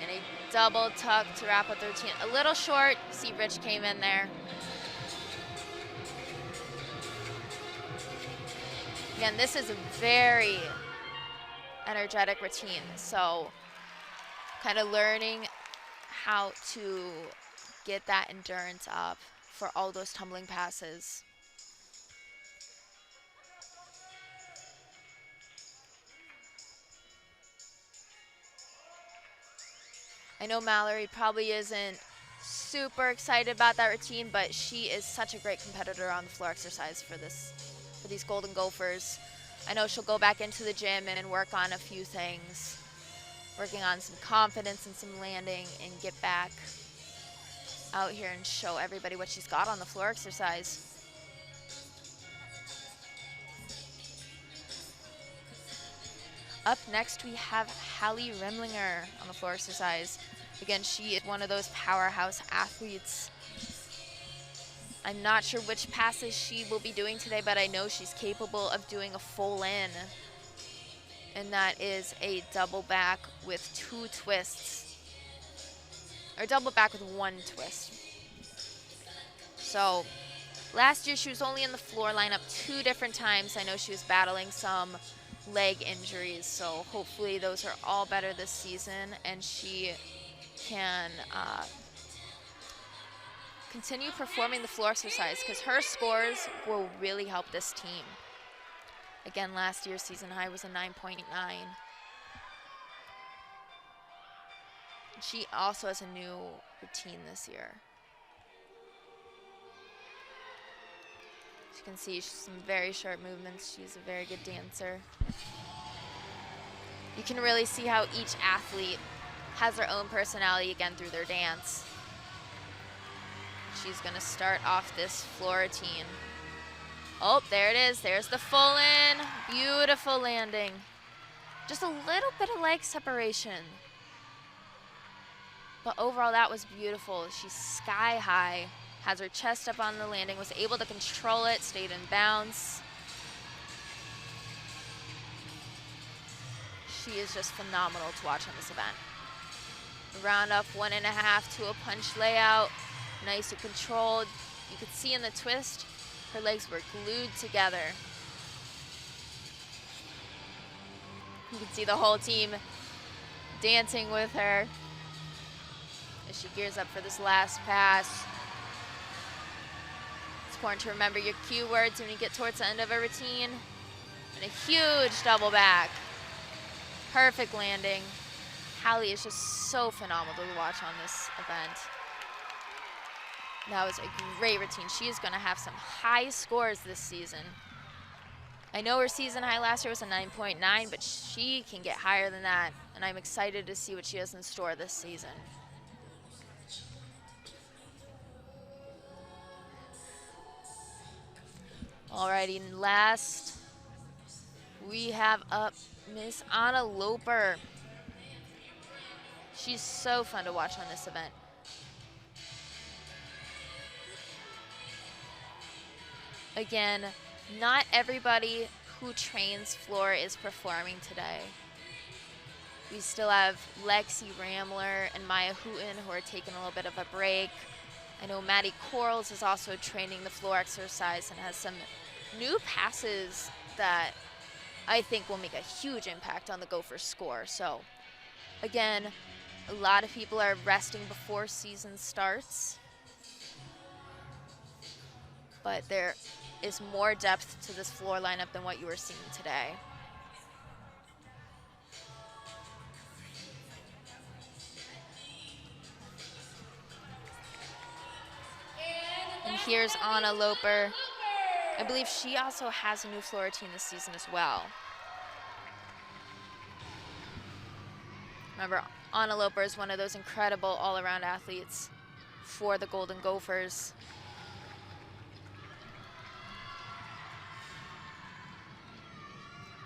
And a double tuck to wrap up the routine. A little short, see Rich came in there. Again, this is a very energetic routine, so kind of learning how to get that endurance up for all those tumbling passes. I know Mallory probably isn't super excited about that routine, but she is such a great competitor on the floor exercise for these Golden Gophers. I know she'll go back into the gym and work on a few things, working on some confidence and some landing, and get back out here and show everybody what she's got on the floor exercise. Up next, we have Hallie Remlinger on the floor exercise. Again, she is one of those powerhouse athletes. I'm not sure which passes she will be doing today, but I know she's capable of doing a full in. And that is a double back with 2 twists. Or double back with 1 twist. So last year she was only in the floor lineup 2 different times. I know she was battling some leg injuries, so hopefully those are all better this season and she can continue performing the floor exercise, because her scores will really help this team. Again, last year's season high was a 9.9. She also has a new routine this year. As you can see, she's some very sharp movements. She's a very good dancer. You can really see how each athlete has their own personality again through their dance. She's gonna start off this floor routine. Oh, there it is. There's the full in. Beautiful landing. Just a little bit of leg separation. But overall, that was beautiful. She's sky high. Has her chest up on the landing, was able to control it, stayed in bounds. She is just phenomenal to watch on this event. Round up 1.5 to a punch layout. Nice and controlled. You could see in the twist, her legs were glued together. You can see the whole team dancing with her as she gears up for this last pass. It's important to remember your cue words when you get towards the end of a routine. And a huge double back. Perfect landing. Hallie is just so phenomenal to watch on this event. That was a great routine. She is going to have some high scores this season. I know her season high last year was a 9.9, but she can get higher than that, and I'm excited to see what she has in store this season. Alrighty, and last we have up Miss Anna Loper. She's so fun to watch on this event. Again, not everybody who trains floor is performing today. We still have Lexi Ramler and Maya Hooten who are taking a little bit of a break. I know Maddie Corals is also training the floor exercise and has some new passes that I think will make a huge impact on the Gophers' score. So again, a lot of people are resting before season starts, but there is more depth to this floor lineup than what you were seeing today. here's Anna Loper. I believe she also has a new floor routine this season as well. Remember, Anna Loper is one of those incredible all-around athletes for the Golden Gophers.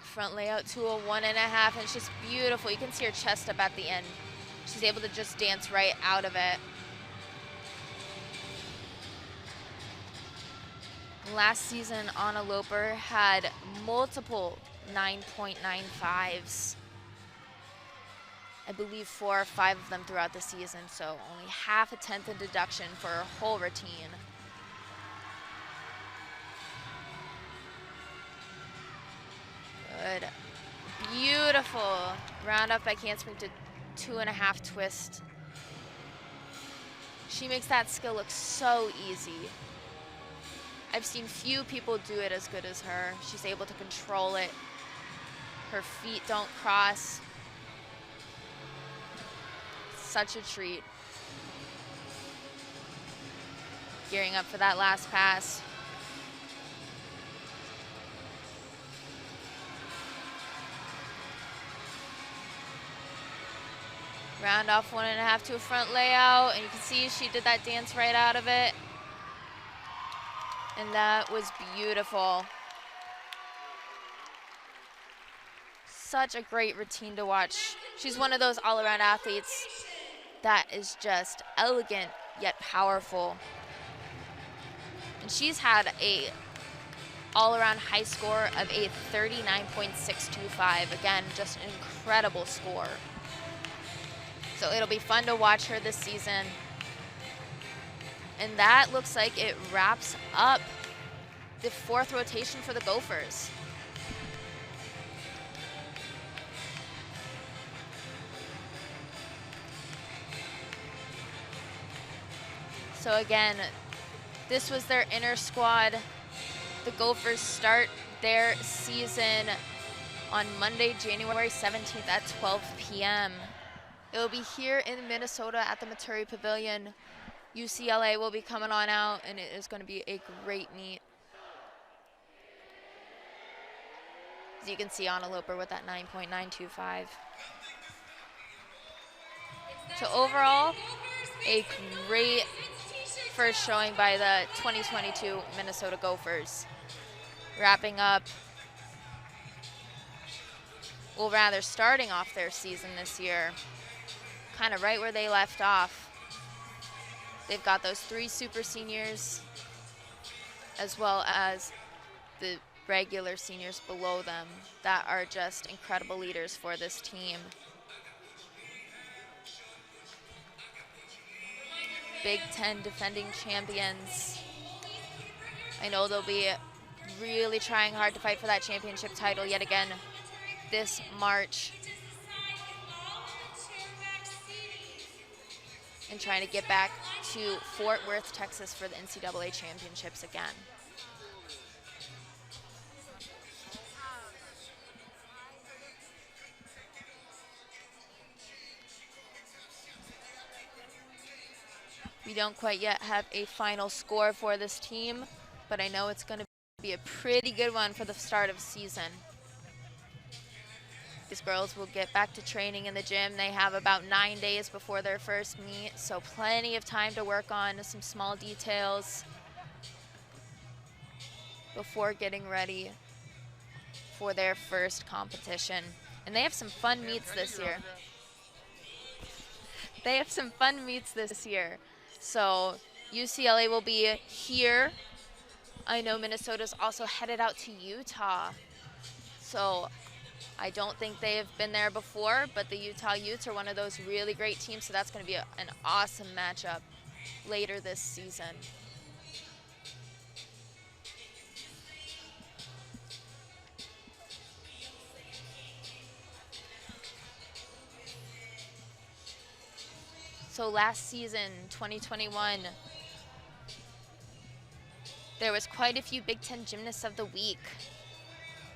Front layout to a 1.5, and it's just beautiful. You can see her chest up at the end. She's able to just dance right out of it. Last season, Anna Loper had multiple 9.95s. I believe 4 or 5 of them throughout the season, so only half a tenth in deduction for her whole routine. Good. Beautiful. Round up back handspring to 2.5 twist. She makes that skill look so easy. I've seen few people do it as good as her. She's able to control it. Her feet don't cross. Such a treat. Gearing up for that last pass. Round off 1.5 to a front layout, and you can see she did that dance right out of it. And that was beautiful. Such a great routine to watch. She's one of those all-around athletes that is just elegant yet powerful. And she's had a all-around high score of a 39.625. Again, just an incredible score. So it'll be fun to watch her this season. And that looks like it wraps up the 4th rotation for the Gophers. So again, this was their inner squad. The Gophers start their season on Monday, January 17th at 12 p.m. It will be here in Minnesota at the Maturi Pavilion. UCLA will be coming on out, and it is going to be a great meet. As you can see, Anna Loper with that 9.925. So overall, a great first showing by the 2022 Minnesota Gophers. Wrapping up, well, rather starting off their season this year, kind of right where they left off. They've got those 3 super seniors, as well as the regular seniors below them that are just incredible leaders for this team. Big Ten defending champions. I know they'll be really trying hard to fight for that championship title yet again this March. And trying to get back to Fort Worth, Texas for the NCAA championships again. We don't quite yet have a final score for this team, but I know it's going to be a pretty good one for the start of season. These girls will get back to training in the gym. They have about 9 days before their first meet, so plenty of time to work on some small details before getting ready for their first competition. And they have some fun meets this year. They have some fun meets this year. So UCLA will be here. I know Minnesota's also headed out to Utah. So I don't think they have been there before, but the Utah Utes are one of those really great teams, so that's going to be an awesome matchup later this season. So last season, 2021, there was quite a few Big Ten Gymnasts of the Week.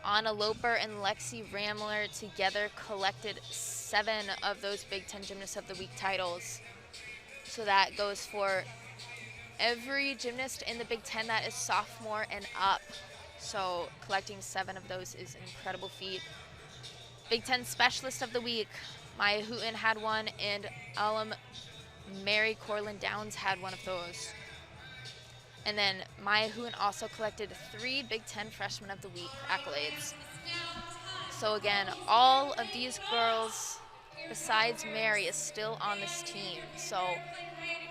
Anna Loper and Lexi Ramler together collected 7 of those Big Ten Gymnasts of the Week titles. So that goes for every gymnast in the Big Ten that is sophomore and up. So collecting 7 of those is an incredible feat. Big Ten Specialist of the Week, Maya Hooten had one, and Mary Corlin Downs had one of those. And then Maya Hooten also collected 3 Big Ten Freshman of the Week accolades. So again, all of these girls, besides Mary, is still on this team. So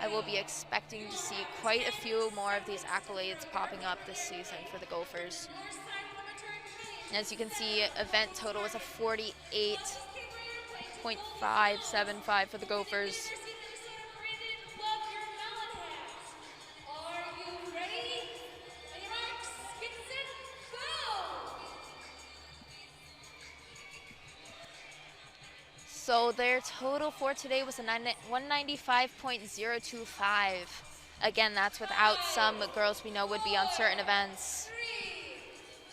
I will be expecting to see quite a few more of these accolades popping up this season for the Gophers. And as you can see, event total was a 48.575 for the Gophers. So their total for today was a 195.025. Again, that's without some girls we know would be on certain events.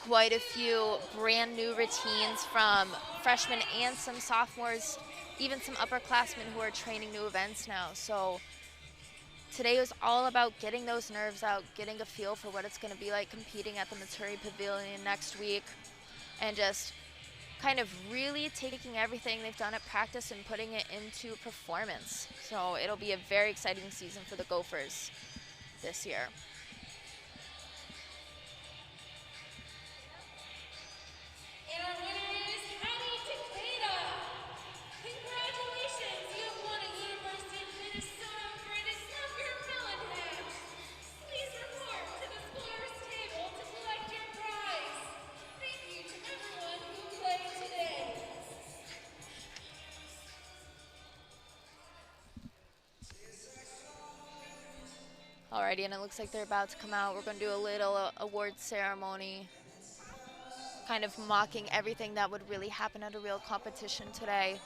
Quite a few brand new routines from freshmen and some sophomores, even some upperclassmen who are training new events now. So today was all about getting those nerves out, getting a feel for what it's going to be like competing at the Maturi Pavilion next week, and just kind of really taking everything they've done at practice and putting it into performance. So it'll be a very exciting season for the Gophers this year. And our winner is Hattie Takeda. Congratulations, you have won a University of Minnesota graded snuffer melon hat. Please report to the scorer's table to collect your prize. Thank you to everyone who played today. Alrighty, and it looks like they're about to come out. We're going to do a little award ceremony, kind of mocking everything that would really happen at a real competition today.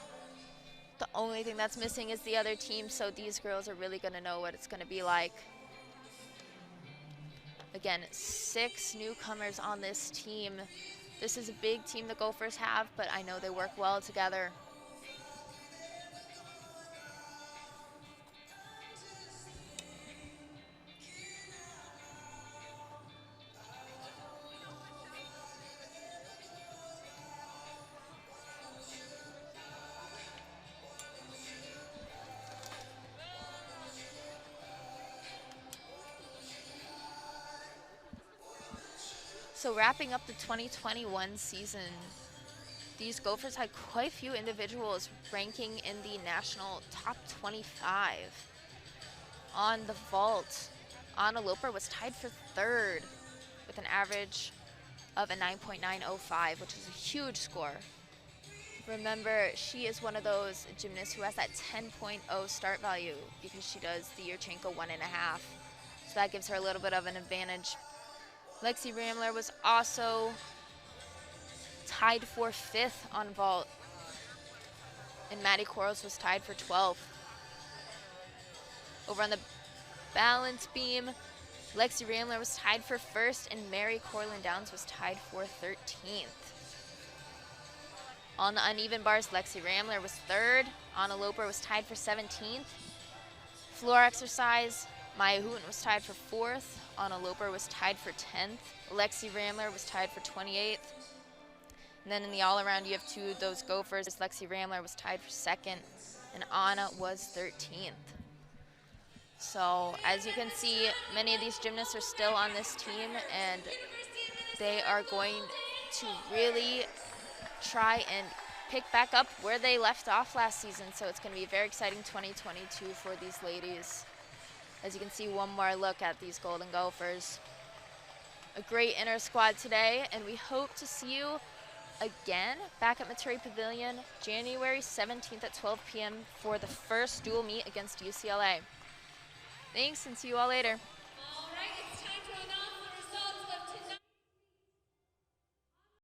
The only thing that's missing is the other team, so these girls are really going to know what it's going to be like. Again, 6 newcomers on this team. This is a big team the Gophers have, but I know they work well together. So wrapping up the 2021 season, these Gophers had quite a few individuals ranking in the national top 25. On the vault, Anna Loper was tied for 3rd with an average of a 9.905, which is a huge score. Remember, she is one of those gymnasts who has that 10.0 start value because she does the Yurchenko 1.5. So that gives her a little bit of an advantage. Lexi Ramler was also tied for 5th on vault, and Maddie Quarles was tied for 12th. Over on the balance beam, Lexi Ramler was tied for 1st, and Mary Corlin Downs was tied for 13th. On the uneven bars, Lexi Ramler was 3rd, Anna Loper was tied for 17th. Floor exercise, Maya Hooten was tied for 4th, Anna Loper was tied for 10th, Lexi Ramler was tied for 28th. And then in the all-around, you have 2 of those Gophers. Lexi Ramler was tied for 2nd, and Anna was 13th. So as you can see, many of these gymnasts are still on this team, and they are going to really try and pick back up where they left off last season. So it's going to be a very exciting 2022 for these ladies. As you can see, one more look at these Golden Gophers. A great inter-squad today, and we hope to see you again back at Maturi Pavilion January 17th at 12 p.m. for the first dual meet against UCLA. Thanks, and see you all later.